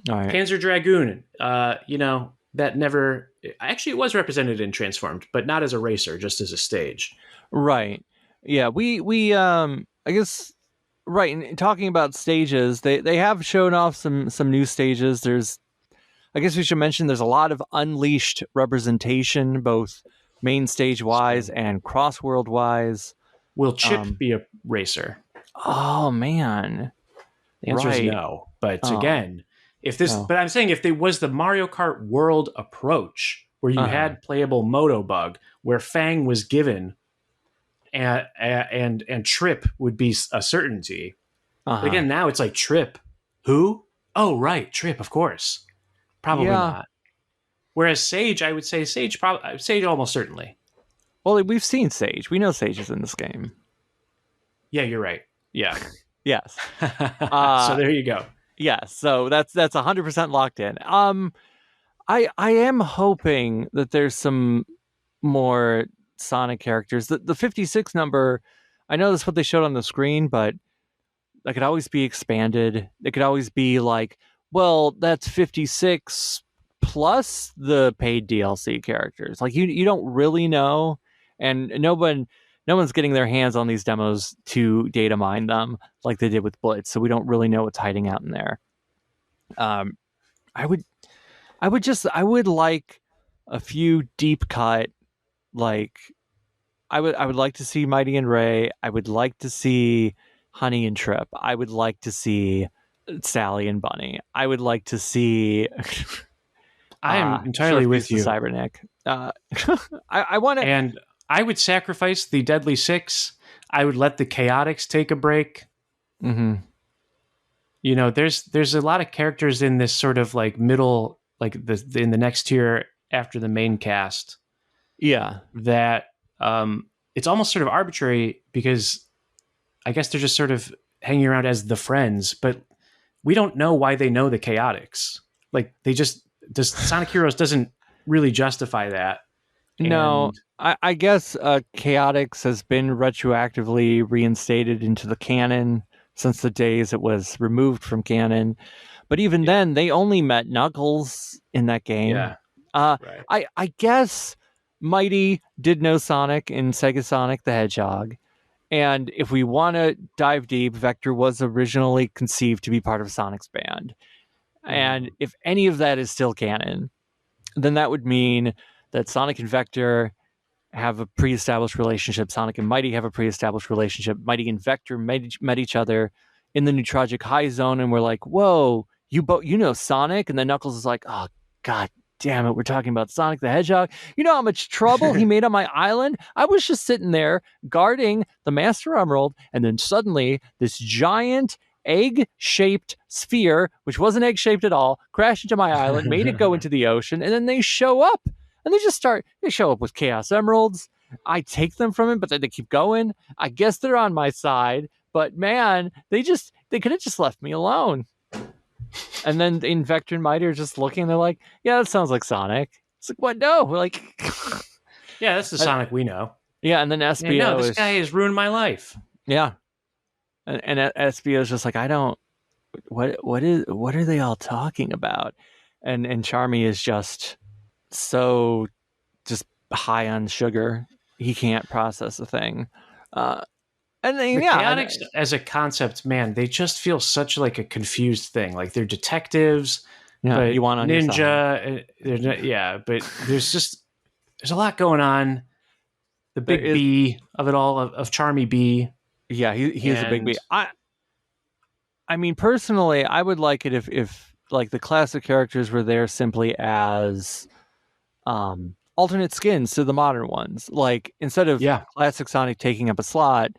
Speaker 2: All right.
Speaker 1: Panzer Dragoon, that never... Actually, it was represented in Transformed, but not as a racer, just as a stage.
Speaker 2: Right. Yeah, we I guess... Right, and talking about stages, they have shown off some new stages. I guess we should mention there's a lot of unleashed representation, both main stage wise and cross-world wise.
Speaker 1: Will Chip be a racer?
Speaker 2: Oh man,
Speaker 1: the answer is no. But again, but I'm saying if there was the Mario Kart World approach where you had playable Moto Bug, where Fang was given, and Trip would be a certainty. But again, now it's like Trip. Who? Oh, right, Trip, of course. Probably not. Whereas Sage, I would say Sage almost certainly.
Speaker 2: Well, we've seen Sage. We know Sage is in this game.
Speaker 1: Yeah, you're right. Yeah.
Speaker 2: Yes.
Speaker 1: So there you go.
Speaker 2: Yeah. So that's 100% locked in. I am hoping that there's some more Sonic characters. The 56 number, I know that's what they showed on the screen, but that could always be expanded. It could always be like, well, that's 56 plus the paid DLC characters. Like you don't really know. and no one's getting their hands on these demos to data mine them like they did with Blitz, so we don't really know what's hiding out in there. I would like a few deep cut, like I would like to see Mighty and Ray. I would like to see Honey and Trip. I would like to see Sally and Bunny. I would like to see.
Speaker 1: I am entirely with you,
Speaker 2: Cybernick. I want to,
Speaker 1: and I would sacrifice the Deadly Six. I would let the Chaotix take a break.
Speaker 2: Mm-hmm.
Speaker 1: You know, there's a lot of characters in this sort of like middle, like in the next tier after the main cast.
Speaker 2: Yeah,
Speaker 1: that it's almost sort of arbitrary because I guess they're just sort of hanging around as the friends, but we don't know why they know the Chaotix. Like Sonic Heroes doesn't really justify that.
Speaker 2: No, I guess Chaotix has been retroactively reinstated into the canon since the days it was removed from canon. But even then, they only met Knuckles in that game.
Speaker 1: Yeah.
Speaker 2: Right. I guess Mighty did know Sonic in Sega Sonic the Hedgehog. And if we want to dive deep, Vector was originally conceived to be part of Sonic's band. And if any of that is still canon, then that would mean that Sonic and Vector have a pre-established relationship. Sonic and Mighty have a pre-established relationship. Mighty and Vector met each other in the Neutragic High Zone, and we're like, whoa, you know Sonic? And then Knuckles is like, oh, God damn it, we're talking about Sonic the Hedgehog. You know how much trouble he made on my island? I was just sitting there guarding the Master Emerald, and then suddenly this giant egg-shaped sphere, which wasn't egg-shaped at all, crashed into my island, made it go into the ocean, and then they show up. And they show up with Chaos Emeralds. I take them from him, but then they keep going. I guess they're on my side, but man, they could have just left me alone. And then in Vector and Mighty are just looking, they're like, yeah, that sounds like Sonic. It's like, what? No, we're like,
Speaker 1: yeah, that's the Sonic we know.
Speaker 2: Yeah, and then SBO
Speaker 1: no, this guy has ruined my life.
Speaker 2: Yeah. And SBO is just like, I don't, what are they all talking about? And Charmy is just so just high on sugar, he can't process a thing. And then,
Speaker 1: Chaotix as a concept, man, they just feel such like a confused thing. Like they're detectives, but
Speaker 2: you want on
Speaker 1: ninja. But there's a lot going on. The big B of it all, of Charmy B.
Speaker 2: Yeah, he's a big B. I mean, personally, I would like it if like the classic characters were there simply as alternate skins to the modern ones. Like instead of classic Sonic taking up a slot,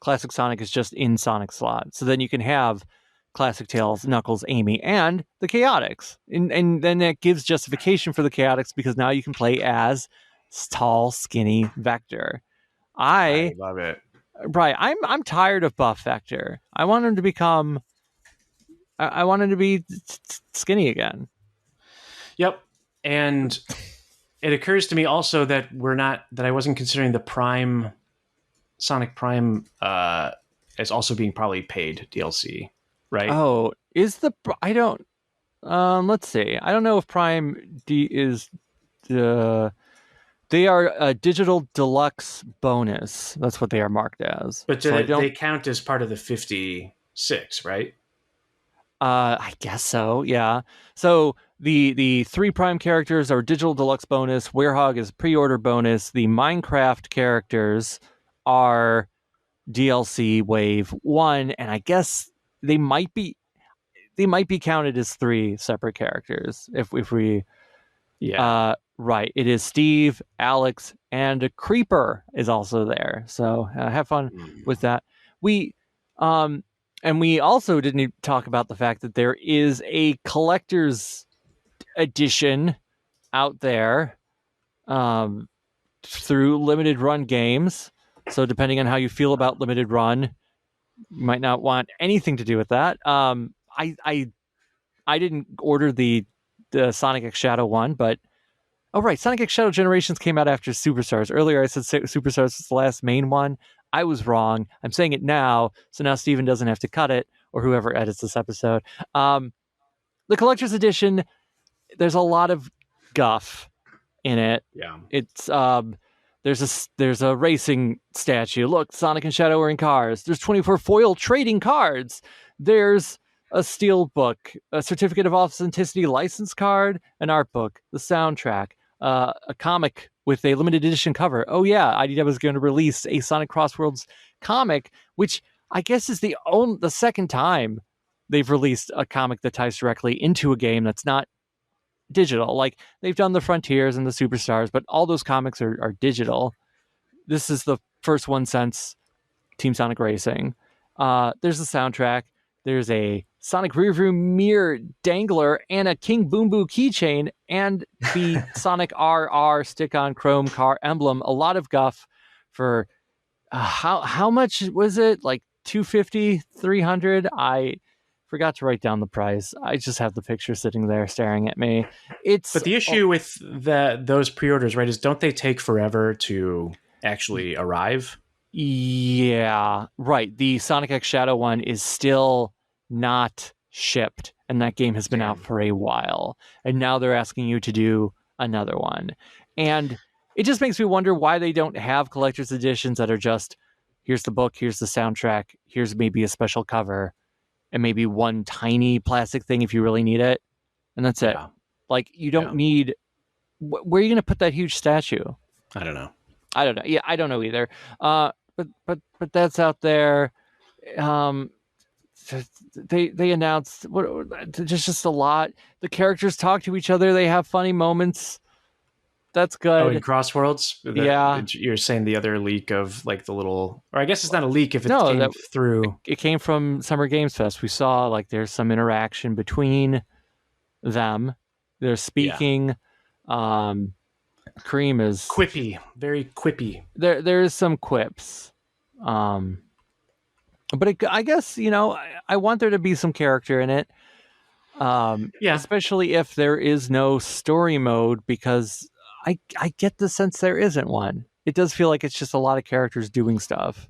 Speaker 2: classic Sonic is just in Sonic's slot. So then you can have classic Tails, Knuckles, Amy, and the Chaotix. And then that gives justification for the Chaotix because now you can play as tall, skinny Vector. I
Speaker 1: love it.
Speaker 2: Right. I'm tired of buff Vector. I want him to become I want him to be skinny again. Yep.
Speaker 1: And it occurs to me also that I wasn't considering the Prime Sonic Prime as also being probably paid DLC, right?
Speaker 2: Oh, I don't let's see. I don't know if Prime is they are a digital deluxe bonus. That's what they are marked as.
Speaker 1: But they count as part of the 56, right?
Speaker 2: I guess so, yeah. So the 3 Prime characters are digital deluxe bonus. Werehog is pre-order bonus. The Minecraft characters are DLC Wave 1, and I guess they might be counted as 3 separate characters if we right. It is Steve, Alex, and a Creeper is also there. So have fun with that. And we also didn't talk about the fact that there is a collector's edition out there through Limited Run Games. So depending on how you feel about Limited Run, you might not want anything to do with that. I didn't order the Sonic X Shadow one, but oh right, Sonic X Shadow Generations came out after Superstars. Earlier I said Superstars was the last main one. I was wrong. I'm saying it now, so now Steven doesn't have to cut it, or whoever edits this episode. The collector's edition, there's a lot of guff in it.
Speaker 1: Yeah.
Speaker 2: It's There's a racing statue. Look, Sonic and Shadow are in cars. There's 24 foil trading cards. There's a steel book, a certificate of authenticity license card, an art book, the soundtrack, a comic with a limited edition cover. Oh yeah, IDW is going to release a Sonic CrossWorlds comic, which I guess is the second time they've released a comic that ties directly into a game that's not digital. Like, they've done the Frontiers and the Superstars, but all those comics are digital. This is the first one since Team Sonic Racing. There's the soundtrack. There's a Sonic rearview mirror dangler and a King Boom Boo keychain and the Sonic RR stick-on chrome car emblem. A lot of guff for how much was it? Like $250, $300? I forgot to write down the price. I just have the picture sitting there staring at me.
Speaker 1: But the issue with those pre-orders, right, is don't they take forever to actually arrive?
Speaker 2: Yeah, right. The Sonic X Shadow one is still not shipped, and that game has been out for a while. And now they're asking you to do another one. And it just makes me wonder why they don't have collector's editions that are just, here's the book, here's the soundtrack, here's maybe a special cover, and maybe one tiny plastic thing if you really need it. And that's it. Like, you don't need... Where are you going to put that huge statue?
Speaker 1: I don't know.
Speaker 2: Yeah, I don't know either. But that's out there. They announced there's just a lot. The characters talk to each other. They have funny moments. That's good.
Speaker 1: Oh, in CrossWorlds?
Speaker 2: Yeah.
Speaker 1: You're saying the other leak of like the little, or I guess it's not a leak if it came through.
Speaker 2: It came from Summer Games Fest. We saw like there's some interaction between them. They're speaking. Cream is
Speaker 1: quippy, very quippy.
Speaker 2: There is some quips. But I guess, I want there to be some character in it. Especially if there is no story mode, because I get the sense there isn't one. It does feel like it's just a lot of characters doing stuff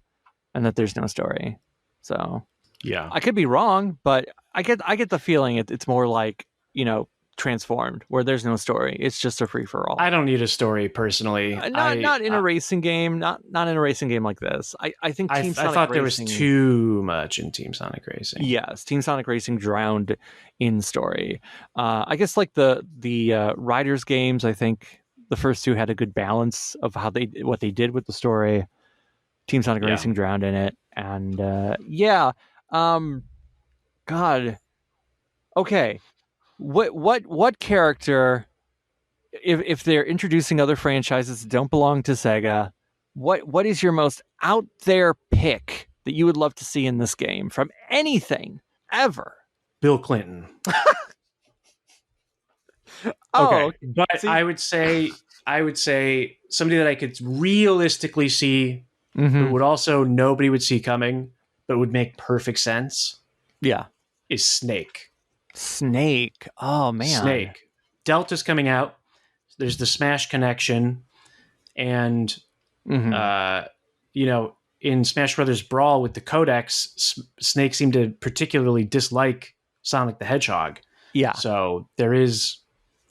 Speaker 2: and that there's no story. So
Speaker 1: yeah,
Speaker 2: I could be wrong, but I get the feeling it's more like, Transformed, where there's no story. It's just a free-for-all.
Speaker 1: I don't need a story personally.
Speaker 2: Not in a racing game. Not in a racing game like this. I think Team Sonic
Speaker 1: I thought
Speaker 2: Racing,
Speaker 1: there was too much in Team Sonic Racing.
Speaker 2: Yes, Team Sonic Racing drowned in story. I guess like the Riders games, I think the first two had a good balance of what they did with the story. Team Sonic Racing drowned in it, and God, okay. What character, if they're introducing other franchises that don't belong to Sega, what is your most out there pick that you would love to see in this game from anything ever?
Speaker 1: Bill Clinton.
Speaker 2: Okay,
Speaker 1: but I would say somebody that I could realistically see, but would also nobody would see coming, but would make perfect sense.
Speaker 2: Yeah,
Speaker 1: is Snake.
Speaker 2: Oh man,
Speaker 1: Snake. Delta's coming out. There's the Smash connection, and in Smash Brothers Brawl with the Codex, Snake seemed to particularly dislike Sonic the Hedgehog.
Speaker 2: Yeah.
Speaker 1: So there's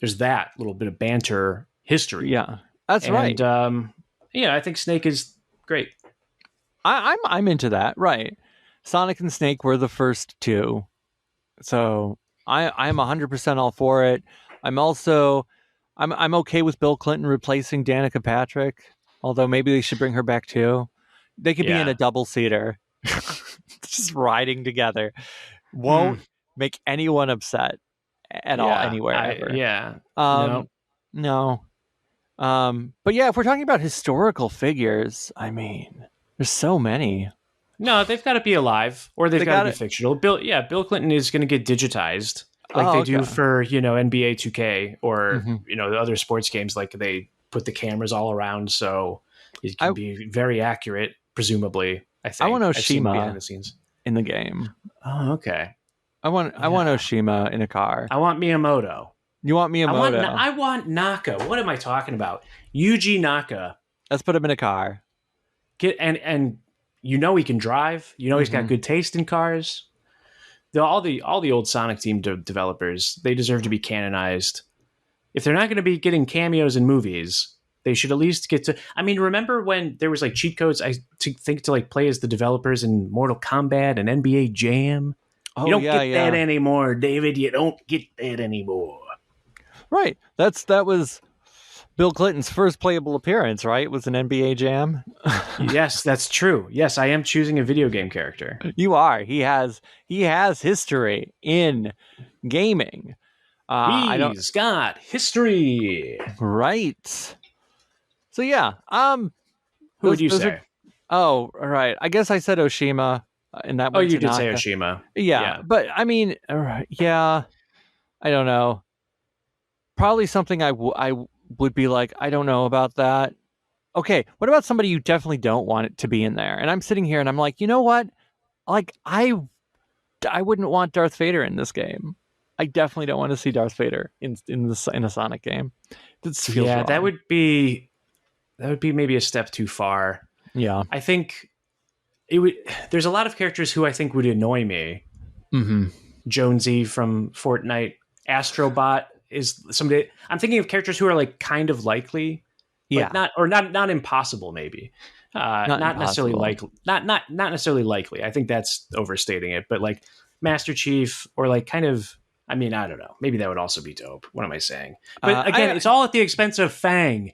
Speaker 1: that little bit of banter history.
Speaker 2: Yeah, that's right.
Speaker 1: I think Snake is great.
Speaker 2: I'm into that. Right. Sonic and Snake were the first two, so I'm 100% all for it. I'm okay with Bill Clinton replacing Danica Patrick, although maybe they should bring her back too. They could be in a double-seater, just riding together. Won't make anyone upset at all, anywhere, ever. No. But yeah, if we're talking about historical figures, I mean, there's so many.
Speaker 1: No, they've got to be alive, or they've got to be fictional. Bill Clinton is going to get digitized, like they do for NBA 2K or the other sports games. Like they put the cameras all around, so it can be very accurate. Presumably, I think.
Speaker 2: I want Oshima
Speaker 1: behind the scenes
Speaker 2: in the game.
Speaker 1: Oh, okay.
Speaker 2: I want Oshima in a car.
Speaker 1: I want Miyamoto.
Speaker 2: You want Miyamoto?
Speaker 1: I want Naka. What am I talking about? Yuji Naka.
Speaker 2: Let's put him in a car.
Speaker 1: And he can drive. He's got good taste in cars. All the old Sonic team developers, they deserve to be canonized. If they're not going to be getting cameos in movies, They should at least get to. I mean, remember when there was like cheat codes? To like play as the developers in Mortal Kombat and NBA Jam.
Speaker 2: Oh,
Speaker 1: you don't get that anymore, David. You don't get that anymore.
Speaker 2: Right. That was Bill Clinton's first playable appearance, right? It was an NBA Jam.
Speaker 1: Yes, that's true. Yes, I am choosing a video game character.
Speaker 2: You are. He has history in gaming.
Speaker 1: He's got history.
Speaker 2: Right. So yeah.
Speaker 1: Who would you say?
Speaker 2: All right. I guess I said Oshima, and that.
Speaker 1: Oh, you did say Oshima.
Speaker 2: Yeah, but I mean, yeah. I don't know. Probably something I would be like, I don't know about that. Okay, what about somebody you definitely don't want it to be in there? And I'm sitting here and I'm like, you know what? Like, I wouldn't want Darth Vader in this game. I definitely don't want to see Darth Vader in a Sonic game. Feels wrong.
Speaker 1: that would be maybe a step too far.
Speaker 2: Yeah,
Speaker 1: I think it would. There's a lot of characters who I think would annoy me.
Speaker 2: Mm-hmm.
Speaker 1: Jonesy from Fortnite, Astrobot is somebody. I'm thinking of characters who are like kind of likely,
Speaker 2: yeah,
Speaker 1: not impossible. Maybe not necessarily likely. Not necessarily likely. I think that's overstating it. But like Master Chief or like kind of. I mean, I don't know. Maybe that would also be dope. What am I saying? But again, it's all at the expense of Fang.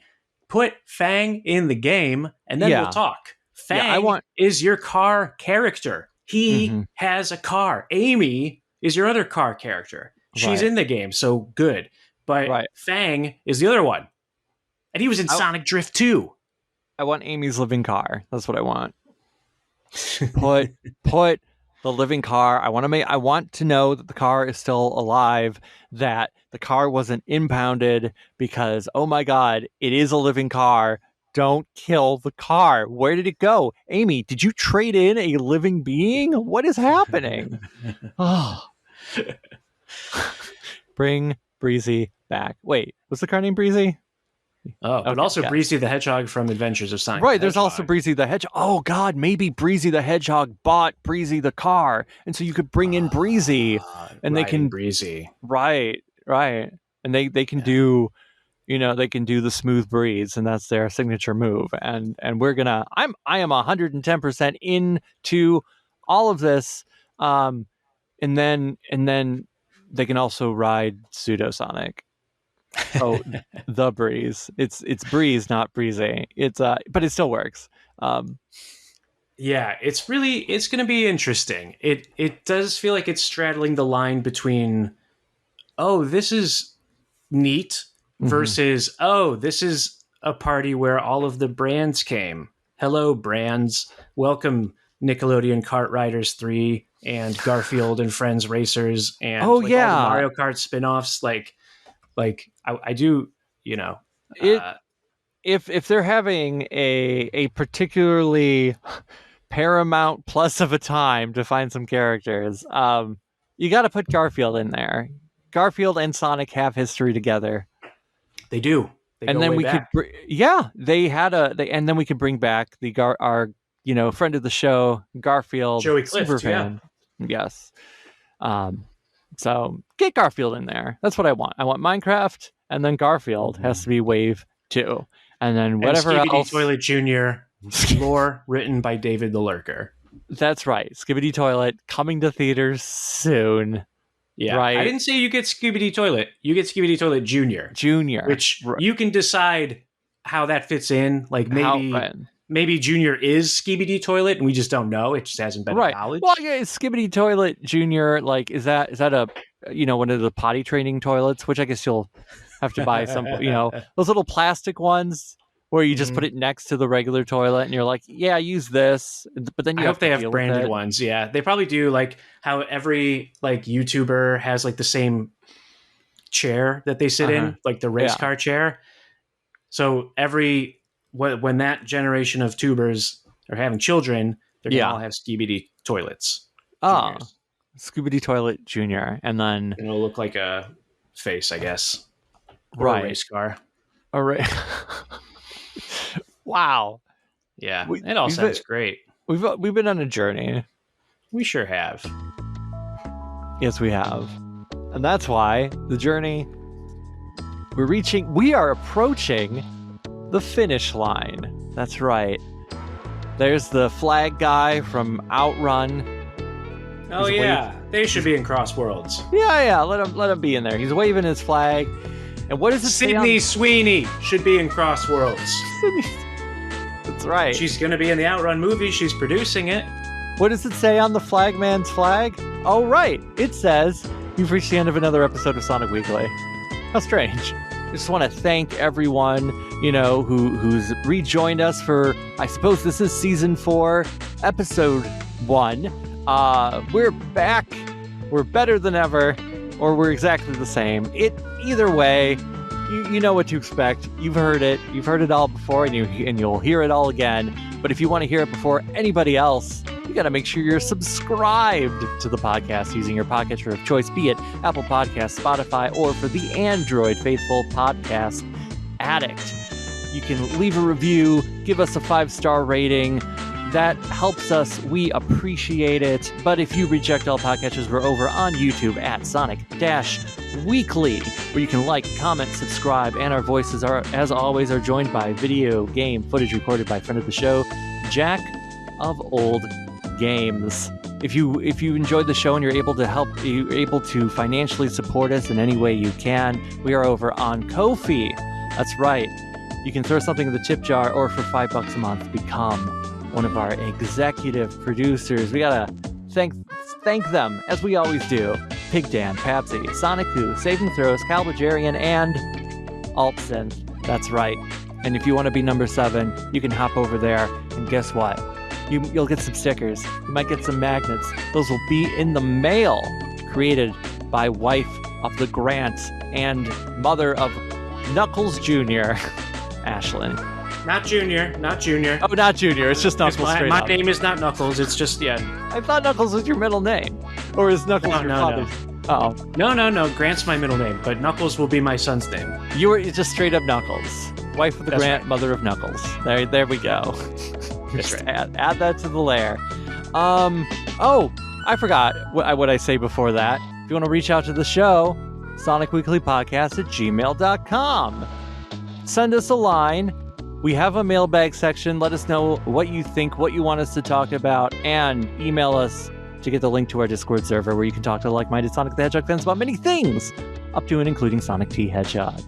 Speaker 1: Put Fang in the game, and then we'll talk. Fang is your car character. He has a car. Amy is your other car character. She's in the game, so good. But Fang is the other one. And he was in Sonic Drift 2.
Speaker 2: I want Amy's living car. That's what I want. Put the living car. I want to know that the car is still alive, that the car wasn't impounded because, oh my God, it is a living car. Don't kill the car. Where did it go? Amy, did you trade in a living being? What is happening? Oh. Bring Breezy back. Wait, was the car named Breezy?
Speaker 1: Oh, but also Breezy the Hedgehog from Adventures of Sonic.
Speaker 2: Right, there's also Breezy the Hedgehog. Oh God, maybe Breezy the Hedgehog bought Breezy the car, and so you could bring in Breezy, and they can
Speaker 1: Breezy.
Speaker 2: Right, and they can do, they can do the smooth breeze, and that's their signature move. And we're gonna, I am 110% into all of this, and then they can also ride Pseudo Sonic. Oh, the breeze. It's breeze, not breezy. It's but it still works.
Speaker 1: Yeah, it's going to be interesting. It does feel like it's straddling the line between, oh, this is neat versus, oh, this is a party where all of the brands came. Hello, brands. Welcome, Nickelodeon Kart Riders 3 and Garfield and Friends Racers and all the Mario Kart spin-offs. Like I do,
Speaker 2: if they're having a particularly Paramount plus of a time to find some characters, you got to put Garfield in there. Garfield and Sonic have history together.
Speaker 1: They do.
Speaker 2: And then we could, and then we could bring back our friend of the show, Garfield,
Speaker 1: Joey Clift,
Speaker 2: superfan. Yes. So get Garfield in there. That's what I want. I want Minecraft, and then Garfield has to be Wave 2. And then whatever else.
Speaker 1: Toilet Jr. lore written by David the Lurker.
Speaker 2: That's right. Skibidi Toilet coming to theaters soon.
Speaker 1: Yeah.
Speaker 2: Right.
Speaker 1: I didn't say you get Skibidi Toilet. You get Skibidi Toilet Jr. Which you can decide how that fits in. Like maybe Junior is Skibidi Toilet, and we just don't know. It just hasn't been acknowledged.
Speaker 2: Well, yeah, Skibidi Toilet Junior. Like, is that a one of the potty training toilets? Which I guess you'll have to buy some. Those little plastic ones where you just put it next to the regular toilet, and you're like, yeah, use this. But then I hope
Speaker 1: they have branded ones. Yeah, they probably do. Like how every YouTuber has the same chair that they sit in, like the race car chair. So when that generation of tubers are having children, they're going to all have Skibidi toilets.
Speaker 2: Oh, Skibidi Toilet Junior. And then
Speaker 1: it'll look like a face, I guess. Or
Speaker 2: right.
Speaker 1: a race car.
Speaker 2: All right. Wow.
Speaker 1: Yeah, it all sounds great.
Speaker 2: We've been on a journey.
Speaker 1: We sure have.
Speaker 2: Yes, we have. And that's why the journey we are approaching the finish line. That's right. There's the flag guy from Outrun.
Speaker 1: Oh, yeah. They should be in CrossWorlds.
Speaker 2: Yeah. Let him be in there. He's waving his flag. And what does it say?
Speaker 1: Sydney Sweeney should be in CrossWorlds.
Speaker 2: That's right.
Speaker 1: She's going to be in the Outrun movie. She's producing it.
Speaker 2: What does it say on the flagman's flag? Oh, right. It says, you've reached the end of another episode of Sonic Weekly. How strange. I just want to thank everyone, who's rejoined us for, I suppose this is season 4, episode 1. We're back. We're better than ever, or we're exactly the same. Either way, you know what to expect. You've heard it. You've heard it all before, and you'll hear it all again. But if you want to hear it before anybody else, you got to make sure you're subscribed to the podcast using your podcatcher of choice, be it Apple Podcasts, Spotify, or for the Android faithful podcast addict. You can leave a review, give us a 5-star rating. That helps us. We appreciate it. But if you reject all podcatchers, we're over on YouTube at Sonic-Weekly, where you can like, comment, subscribe, and our voices are, as always, are joined by video game footage recorded by friend of the show, Jack of Old Games. If you enjoyed the show and you're able to financially support us in any way you can, we are over on Ko-fi. That's right. You can throw something in the tip jar, or for $5 a month, become one of our executive producers. We gotta thank them, as we always do. Pig Dan, Papsy, Sonic Who, Saving Throws, Calbajarian, and Altsynth. That's right. And if you want to be number 7, you can hop over there, and guess what? You'll get some stickers. You might get some magnets. Those will be in the mail, created by wife of the Grant and mother of Knuckles Jr., Ashlyn.
Speaker 1: Not Junior.
Speaker 2: Oh, not Junior. It's just Knuckles straight
Speaker 1: My
Speaker 2: up.
Speaker 1: name is not Knuckles. It's just, yeah.
Speaker 2: I thought Knuckles was your middle name. Or is Knuckles your father's?
Speaker 1: No. No. Grant's my middle name, but Knuckles will be my son's name.
Speaker 2: You were just straight up Knuckles. Wife of the Grant, right. Mother of Knuckles. There we go.
Speaker 1: That's
Speaker 2: just
Speaker 1: right.
Speaker 2: add that to the layer. Oh, I forgot what I say before that. If you want to reach out to the show, SonicWeeklyPodcast@gmail.com. Send us a line. We have a mailbag section. Let us know what you think, what you want us to talk about, and email us to get the link to our Discord server where you can talk to like-minded Sonic the Hedgehog fans about many things, up to and including Sonic T. Hedgehog.